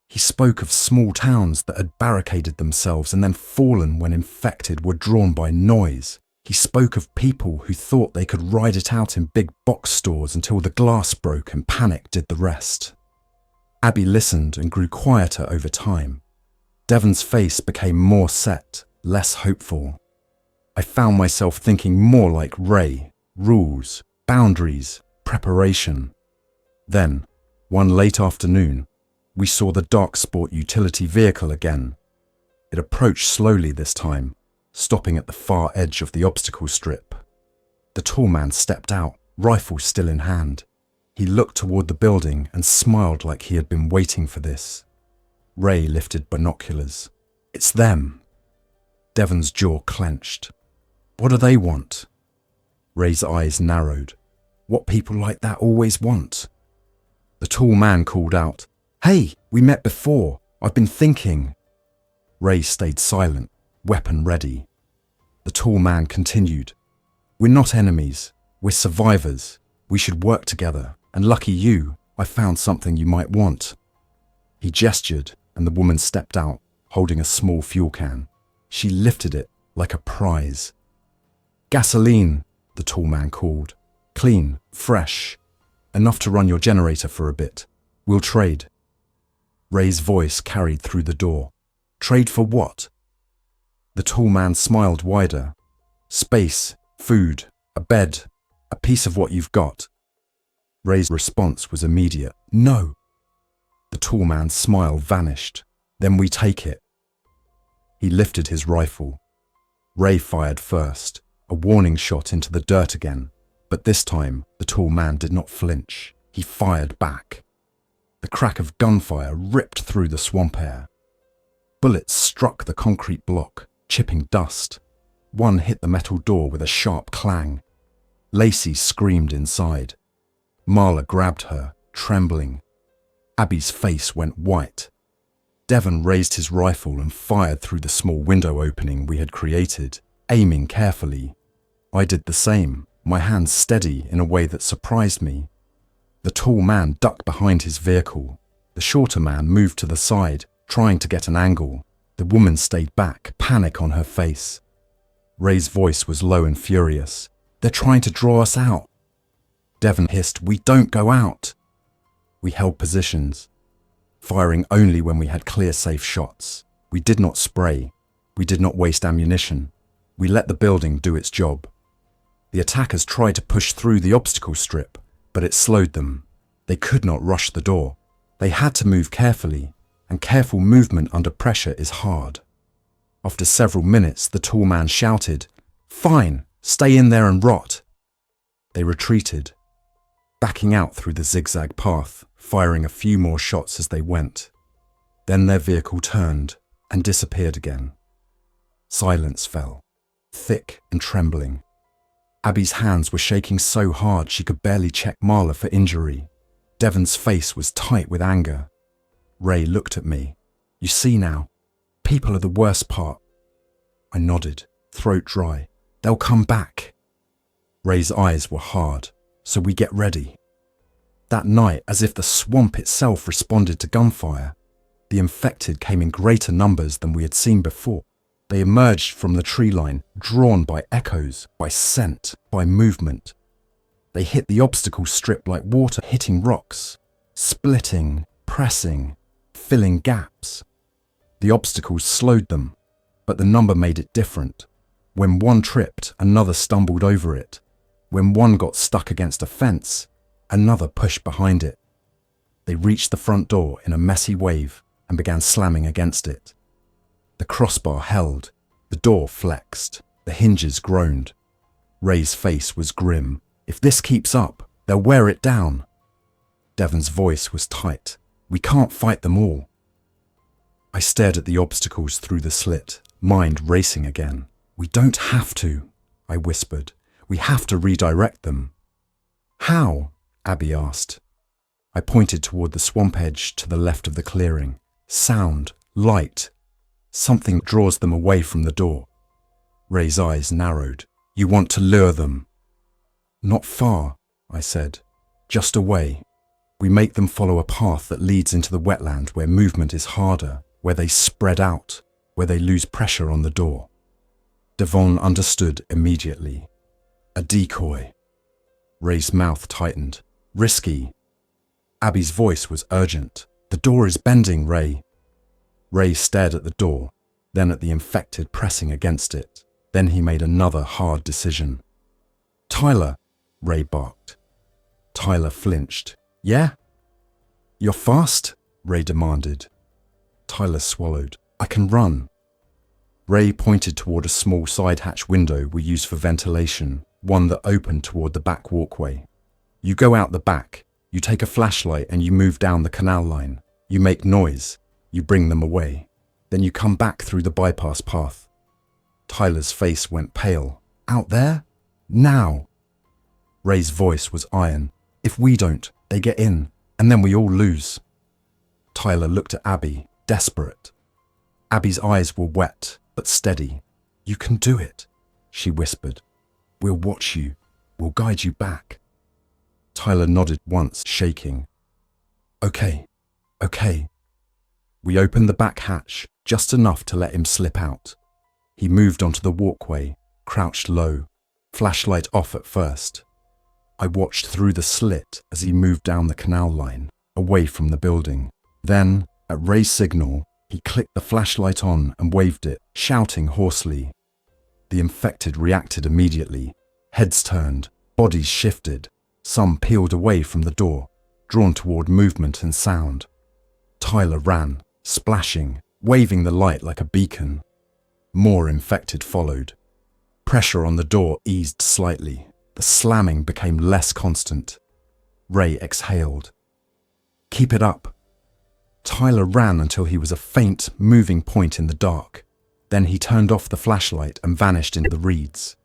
He spoke of small towns that had barricaded themselves and then fallen when infected were drawn by noise. He spoke of people who thought they could ride it out in big box stores until the glass broke and panic did the rest. Abby listened and grew quieter over time. Devon's face became more set, less hopeful. I found myself thinking more like Ray: rules, boundaries, preparation. Then, one late afternoon, we saw the dark sport utility vehicle again. It approached slowly this time, stopping at the far edge of the obstacle strip. The tall man stepped out, rifle still in hand. He looked toward the building and smiled like he had been waiting for this. Ray lifted binoculars. "It's them." Devon's jaw clenched. "What do they want?" Ray's eyes narrowed. "What people like that always want." The tall man called out, "Hey, we met before. I've been thinking." Ray stayed silent, weapon ready. The tall man continued, "We're not enemies. We're survivors. We should work together. And lucky you, I found something you might want." He gestured, and the woman stepped out, holding a small fuel can. She lifted it like a prize. "Gasoline," the tall man called. "Clean, fresh. Enough to run your generator for a bit. We'll trade." Ray's voice carried through the door. "Trade for what?" The tall man smiled wider. "Space, food, a bed, a piece of what you've got." Ray's response was immediate. "No." The tall man's smile vanished. "Then we take it." He lifted his rifle. Ray fired first, a warning shot into the dirt again, but this time the tall man did not flinch. He fired back. The crack of gunfire ripped through the swamp air. Bullets struck the concrete block, chipping dust. One hit the metal door with a sharp clang. Lacey screamed inside. Marla grabbed her, trembling. Abby's face went white. Devon raised his rifle and fired through the small window opening we had created, aiming carefully. I did the same, my hands steady in a way that surprised me. The tall man ducked behind his vehicle. The shorter man moved to the side, trying to get an angle. The woman stayed back, panic on her face. Ray's voice was low and furious. "They're trying to draw us out. Devon hissed, "We don't go out." We held positions, firing only when we had clear, safe shots. We did not spray. We did not waste ammunition. We let the building do its job. The attackers tried to push through the obstacle strip, but it slowed them. They could not rush the door. They had to move carefully, and careful movement under pressure is hard. After several minutes, the tall man shouted, "Fine, stay in there and rot." They retreated, backing out through the zigzag path, firing a few more shots as they went. Then their vehicle turned and disappeared again. Silence fell, thick and trembling. Abby's hands were shaking so hard she could barely check Marla for injury. Devon's face was tight with anger. Ray looked at me. "You see now, people are the worst part." I nodded, throat dry. "They'll come back." Ray's eyes were hard. "So we get ready." That night, as if the swamp itself responded to gunfire, the infected came in greater numbers than we had seen before. They emerged from the tree line, drawn by echoes, by scent, by movement. They hit the obstacle strip like water hitting rocks, splitting, pressing, filling gaps. The obstacles slowed them, but the number made it different. When one tripped, another stumbled over it. When one got stuck against a fence, another pushed behind it. They reached the front door in a messy wave and began slamming against it. The crossbar held, the door flexed, the hinges groaned. Ray's face was grim. "If this keeps up, they'll wear it down." Devon's voice was tight. "We can't fight them all." I stared at the obstacles through the slit, mind racing again. "We don't have to," I whispered. "We have to redirect them." "How?" Abby asked. I pointed toward the swamp edge to the left of the clearing. "Sound, light. Something draws them away from the door." Ray's eyes narrowed. "You want to lure them?" "Not far," I said. "Just away. We make them follow a path that leads into the wetland where movement is harder, where they spread out, where they lose pressure on the door." Devon understood immediately. "A decoy." Ray's mouth tightened. "Risky." Abby's voice was urgent. "The door is bending, Ray." Ray stared at the door, then at the infected pressing against it. Then he made another hard decision. "Tyler," Ray barked. Tyler flinched. "Yeah?" "You're fast?" Ray demanded. Tyler swallowed. "I can run." Ray pointed toward a small side hatch window we use for ventilation, one that opened toward the back walkway. "You go out the back, you take a flashlight and you move down the canal line. You make noise, you bring them away. Then you come back through the bypass path." Tyler's face went pale. "Out there? Now?" Ray's voice was iron. "If we don't, they get in, and then we all lose." Tyler looked at Abby, desperate. Abby's eyes were wet, but steady. "You can do it," she whispered. "We'll watch you. We'll guide you back." Tyler nodded once, shaking. Okay. We opened the back hatch, just enough to let him slip out. He moved onto the walkway, crouched low, flashlight off at first. I watched through the slit as he moved down the canal line, away from the building. Then, at Ray's signal, he clicked the flashlight on and waved it, shouting hoarsely. The infected reacted immediately. Heads turned, bodies shifted. Some peeled away from the door, drawn toward movement and sound. Tyler ran, splashing, waving the light like a beacon. More infected followed. Pressure on the door eased slightly. The slamming became less constant. Ray exhaled. "Keep it up." Tyler ran until he was a faint, moving point in the dark. Then he turned off the flashlight and vanished into the reeds.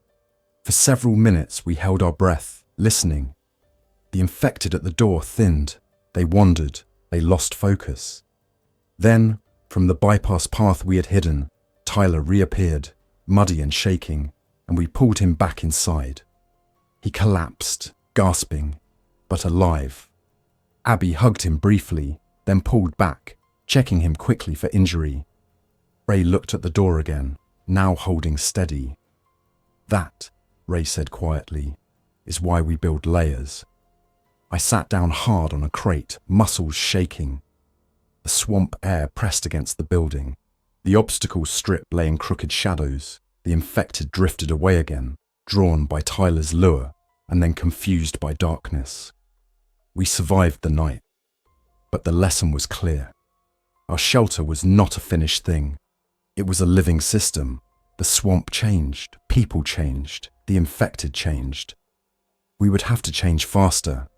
For several minutes we held our breath, listening. The infected at the door thinned. They wandered. They lost focus. Then, from the bypass path we had hidden, Tyler reappeared, muddy and shaking, and we pulled him back inside. He collapsed, gasping, but alive. Abby hugged him briefly, then pulled back, checking him quickly for injury. Ray looked at the door again, now holding steady. "That," Ray said quietly, "is why we build layers. I sat down hard on a crate, muscles shaking. The swamp air pressed against the building. The obstacle strip lay in crooked shadows. The infected drifted away again, drawn by Tyler's lure, and then confused by darkness. We survived the night, but the lesson was clear. Our shelter was not a finished thing. It was a living system. The swamp changed, people changed, the infected changed. We would have to change faster.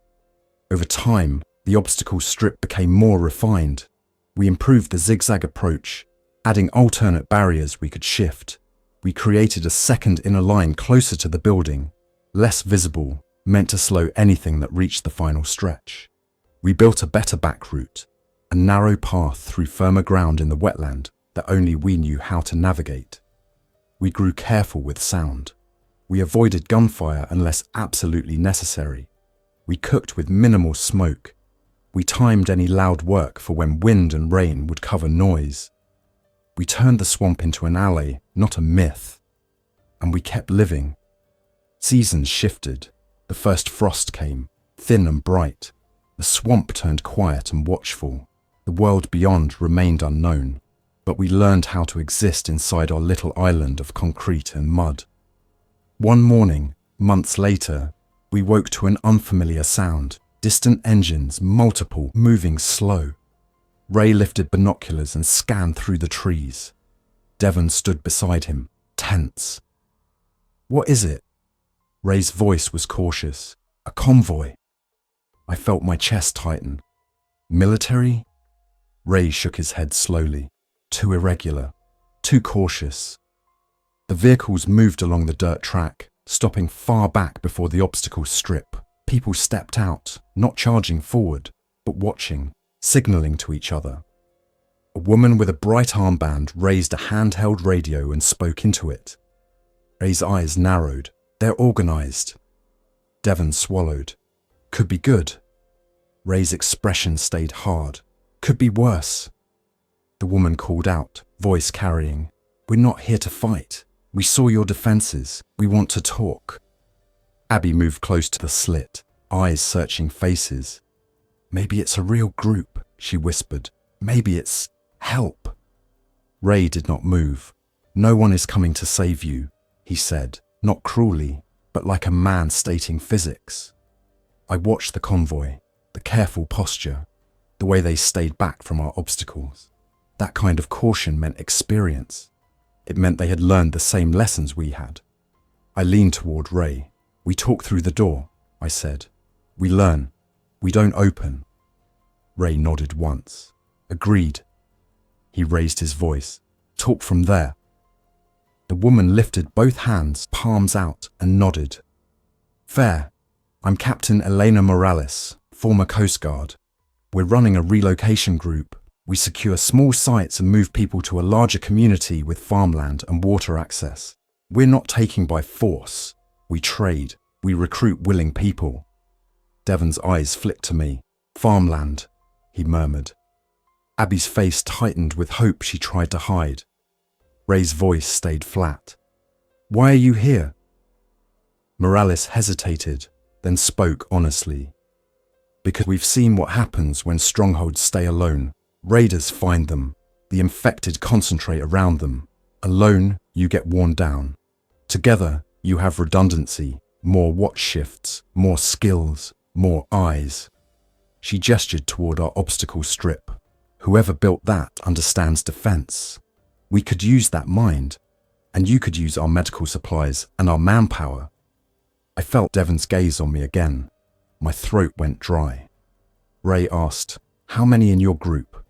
Over time, the obstacle strip became more refined. We improved the zigzag approach, adding alternate barriers we could shift. We created a second inner line closer to the building, less visible, meant to slow anything that reached the final stretch. We built a better back route, a narrow path through firmer ground in the wetland that only we knew how to navigate. We grew careful with sound. We avoided gunfire unless absolutely necessary. We cooked with minimal smoke. We timed any loud work for when wind and rain would cover noise. We turned the swamp into an alley, not a myth. And we kept living. Seasons shifted. The first frost came, thin and bright. The swamp turned quiet and watchful. The world beyond remained unknown. But we learned how to exist inside our little island of concrete and mud. One morning, months later, we woke to an unfamiliar sound. Distant engines, multiple, moving slow. Ray lifted binoculars and scanned through the trees. Devon stood beside him, tense. "What is it?" Ray's voice was cautious. "A convoy." I felt my chest tighten. "Military?" Ray shook his head slowly. "Too irregular, too cautious." The vehicles moved along the dirt track, stopping far back before the obstacle strip. People stepped out, not charging forward, but watching, signaling to each other. A woman with a bright armband raised a handheld radio and spoke into it. Ray's eyes narrowed. "They're organized." Devon swallowed. "Could be good." Ray's expression stayed hard. "Could be worse." The woman called out, voice carrying, "We're not here to fight. We saw your defenses. We want to talk." Abby moved close to the slit, eyes searching faces. "Maybe it's a real group," she whispered. "Maybe it's help." Ray did not move. "No one is coming to save you," he said, not cruelly, but like a man stating physics. I watched the convoy, the careful posture, the way they stayed back from our obstacles. That kind of caution meant experience. It meant they had learned the same lessons we had. I leaned toward Ray. "We talk through the door," I said. "We learn. We don't open." Ray nodded once. "Agreed." He raised his voice. "Talk from there." The woman lifted both hands, palms out, and nodded. "Fair. I'm Captain Elena Morales, former Coast Guard. We're running a relocation group. We secure small sites and move people to a larger community with farmland and water access. We're not taking by force. We trade. We recruit willing people." Devon's eyes flicked to me. "Farmland," he murmured. Abby's face tightened with hope she tried to hide. Ray's voice stayed flat. "Why are you here?" Morales hesitated, then spoke honestly. "Because we've seen what happens when strongholds stay alone. Raiders find them. The infected concentrate around them. Alone, you get worn down. Together, you have redundancy, more watch shifts, more skills, more eyes." She gestured toward our obstacle strip. "Whoever built that understands defense. We could use that mind, and you could use our medical supplies and our manpower." I felt Devon's gaze on me again. My throat went dry. Ray asked, "How many in your group?"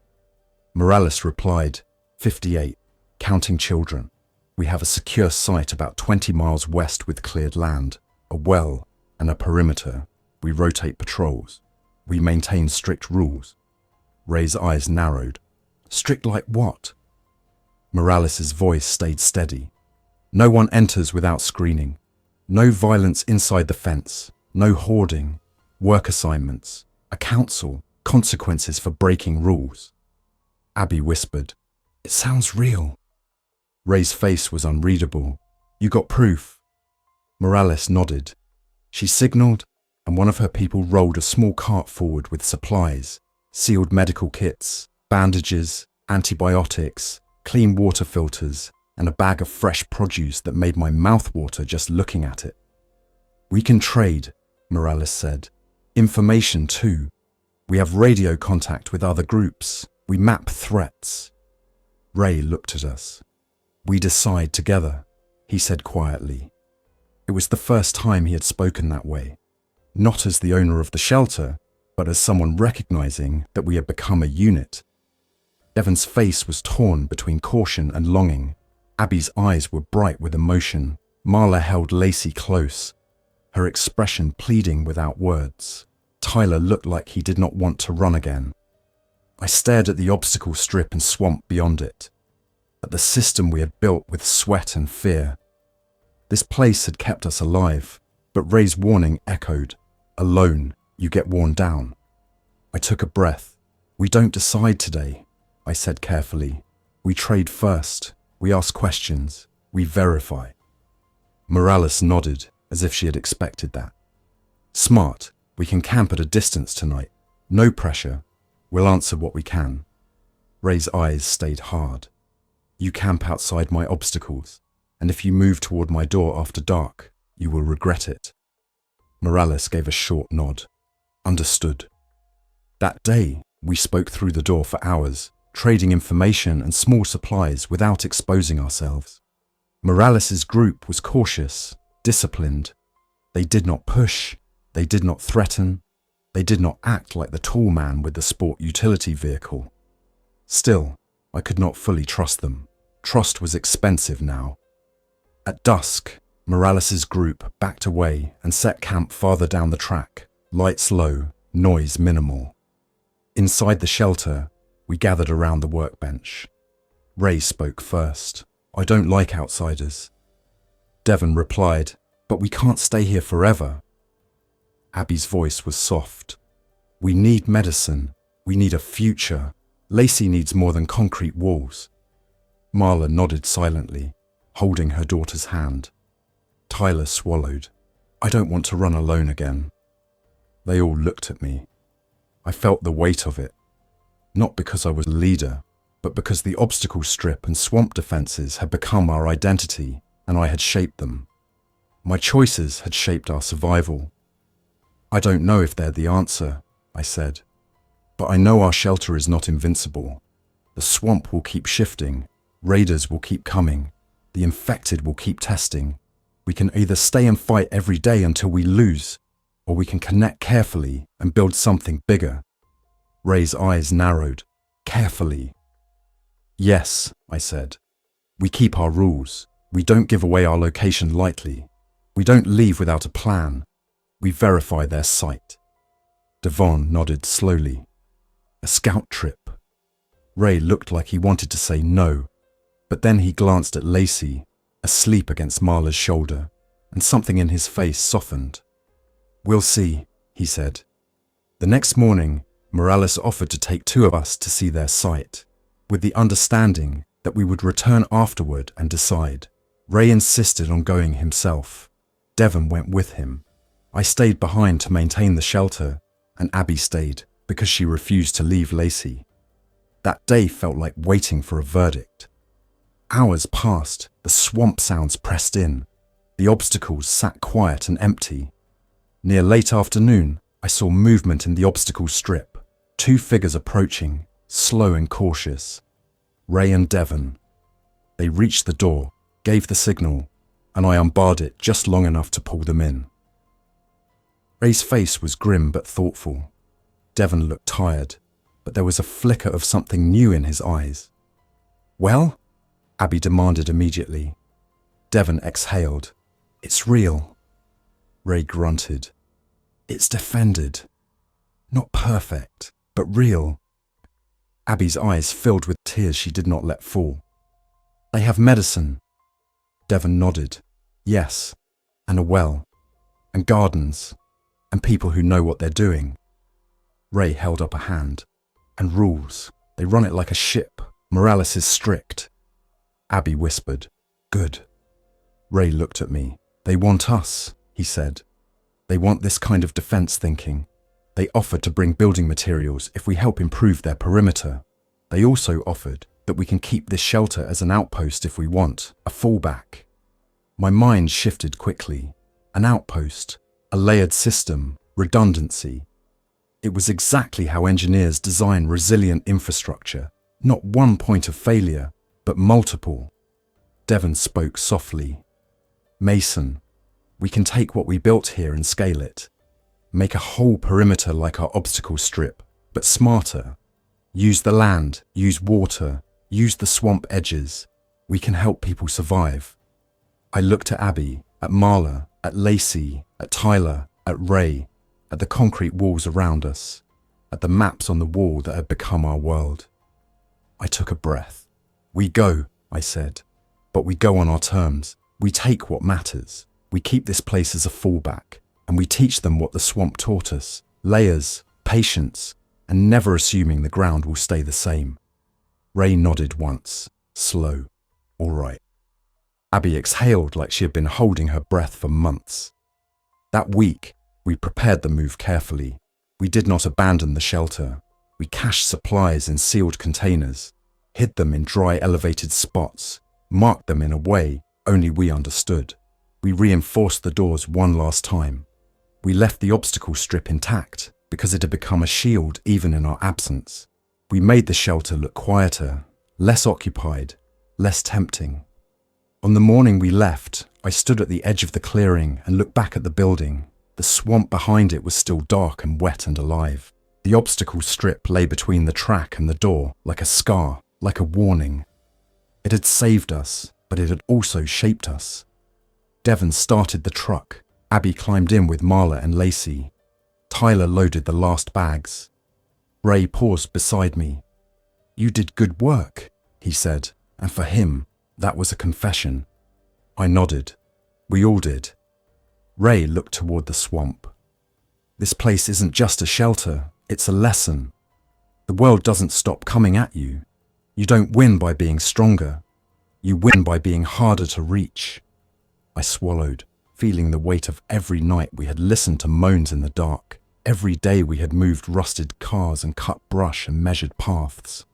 Morales replied, 58, counting children. We have a secure site about 20 miles west with cleared land, a well, and a perimeter. We rotate patrols. We maintain strict rules." Ray's eyes narrowed. "Strict like what?" Morales' voice stayed steady. "No one enters without screening. No violence inside the fence. No hoarding. Work assignments. A council. Consequences for breaking rules." Abby whispered, "It sounds real." Ray's face was unreadable. "You got proof?" Morales nodded. She signaled, and one of her people rolled a small cart forward with supplies, sealed medical kits, bandages, antibiotics, clean water filters, and a bag of fresh produce that made my mouth water just looking at it. "We can trade," Morales said. "Information too. We have radio contact with other groups. We map threats." Ray looked at us. "We decide together," he said quietly. It was the first time he had spoken that way, not as the owner of the shelter, but as someone recognizing that we had become a unit. Devon's face was torn between caution and longing. Abby's eyes were bright with emotion. Marla held Lacey close, her expression pleading without words. Tyler looked like he did not want to run again. I stared at the obstacle strip and swamp beyond it, at the system we had built with sweat and fear. This place had kept us alive, but Ray's warning echoed. "Alone, you get worn down." I took a breath. "We don't decide today," I said carefully. "We trade first. We ask questions. We verify." Morales nodded, as if she had expected that. "Smart. We can camp at a distance tonight. No pressure. We'll answer what we can." Ray's eyes stayed hard. "You camp outside my obstacles, and if you move toward my door after dark, you will regret it." Morales gave a short nod. "Understood." That day, we spoke through the door for hours, trading information and small supplies without exposing ourselves. Morales's group was cautious, disciplined. They did not push, they did not threaten, they did not act like the tall man with the sport utility vehicle. Still, I could not fully trust them. Trust was expensive now. At dusk, Morales's group backed away and set camp farther down the track, lights low, noise minimal. Inside the shelter, we gathered around the workbench. Ray spoke first. "I don't like outsiders." Devon replied, "But we can't stay here forever." Abby's voice was soft. "We need medicine. We need a future. Lacey needs more than concrete walls." Marla nodded silently, holding her daughter's hand. Tyler swallowed. "I don't want to run alone again." They all looked at me. I felt the weight of it. Not because I was a leader, but because the obstacle strip and swamp defenses had become our identity, and I had shaped them. My choices had shaped our survival. "I don't know if they're the answer," I said, "but I know our shelter is not invincible. The swamp will keep shifting, raiders will keep coming, the infected will keep testing. We can either stay and fight every day until we lose, or we can connect carefully and build something bigger." Ray's eyes narrowed. "Carefully." "Yes," I said. "We keep our rules. We don't give away our location lightly. We don't leave without a plan. We verify their site." Devon nodded slowly. "A scout trip." Ray looked like he wanted to say no, but then he glanced at Lacey, asleep against Marla's shoulder, and something in his face softened. "We'll see," he said. The next morning, Morales offered to take two of us to see their site, with the understanding that we would return afterward and decide. Ray insisted on going himself. Devon went with him. I stayed behind to maintain the shelter, and Abby stayed because she refused to leave Lacey. That day felt like waiting for a verdict. Hours passed, the swamp sounds pressed in. The obstacles sat quiet and empty. Near late afternoon, I saw movement in the obstacle strip. Two figures approaching, slow and cautious. Ray and Devon. They reached the door, gave the signal, and I unbarred it just long enough to pull them in. Ray's face was grim but thoughtful. Devon looked tired, but there was a flicker of something new in his eyes. "Well?" Abby demanded immediately. Devon exhaled. "It's real." Ray grunted. "It's defended. Not perfect, but real." Abby's eyes filled with tears she did not let fall. "They have medicine." Devon nodded. "Yes, and a well, and gardens, and people who know what they're doing." Ray held up a hand. "And rules. They run it like a ship. Morales is strict." Abby whispered, "Good." Ray looked at me. "They want us," he said. They want this kind of defense thinking. They offered to bring building materials if we help improve their perimeter. They also offered that we can keep this shelter as an outpost if we want, a fallback. My mind shifted quickly. An outpost, a layered system, redundancy. It was exactly how engineers design resilient infrastructure. Not one point of failure, but multiple. Devon spoke softly. Mason, we can take what we built here and scale it. Make a whole perimeter like our obstacle strip, but smarter. Use the land, use water, use the swamp edges. We can help people survive. I looked at Abby, at Marla, at Lacey, at Tyler, at Ray, at the concrete walls around us, at the maps on the wall that had become our world. I took a breath. We go, I said, but we go on our terms. We take what matters. We keep this place as a fallback, and we teach them what the swamp taught us: layers, patience, and never assuming the ground will stay the same. Ray nodded once, slow. All right. Abby exhaled like she had been holding her breath for months. That week, we prepared the move carefully. We did not abandon the shelter. We cached supplies in sealed containers, hid them in dry elevated spots, marked them in a way only we understood. We reinforced the doors one last time. We left the obstacle strip intact because it had become a shield even in our absence. We made the shelter look quieter, less occupied, less tempting. On the morning we left, I stood at the edge of the clearing and looked back at the building. The swamp behind it was still dark and wet and alive. The obstacle strip lay between the track and the door like a scar, like a warning. It had saved us, but it had also shaped us. Devon started the truck. Abby climbed in with Marla and Lacey. Tyler loaded the last bags. Ray paused beside me. You did good work, he said, and for him, that was a confession. I nodded. We all did. Ray looked toward the swamp. This place isn't just a shelter, it's a lesson. The world doesn't stop coming at you. You don't win by being stronger. You win by being harder to reach. I swallowed, feeling the weight of every night we had listened to moans in the dark. Every day we had moved rusted cars and cut brush and measured paths.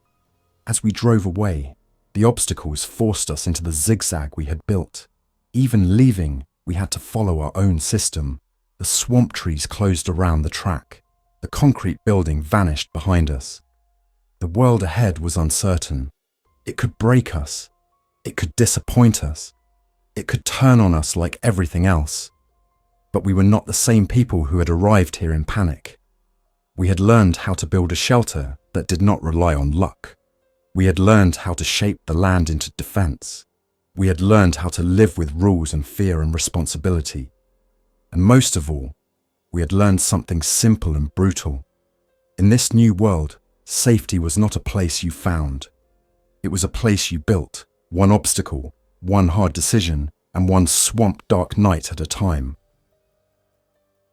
As we drove away, the obstacles forced us into the zigzag we had built. Even leaving, we had to follow our own system. The swamp trees closed around the track. The concrete building vanished behind us. The world ahead was uncertain. It could break us. It could disappoint us. It could turn on us like everything else. But we were not the same people who had arrived here in panic. We had learned how to build a shelter that did not rely on luck. We had learned how to shape the land into defense. We had learned how to live with rules and fear and responsibility. And most of all, we had learned something simple and brutal. In this new world, safety was not a place you found. It was a place you built, one obstacle, one hard decision, and one swamp dark night at a time.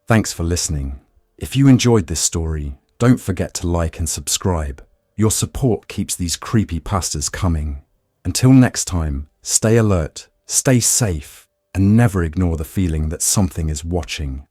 Thanks for listening. If you enjoyed this story, don't forget to like and subscribe. Your support keeps these creepypastas coming. Until next time, stay alert, stay safe, and never ignore the feeling that something is watching.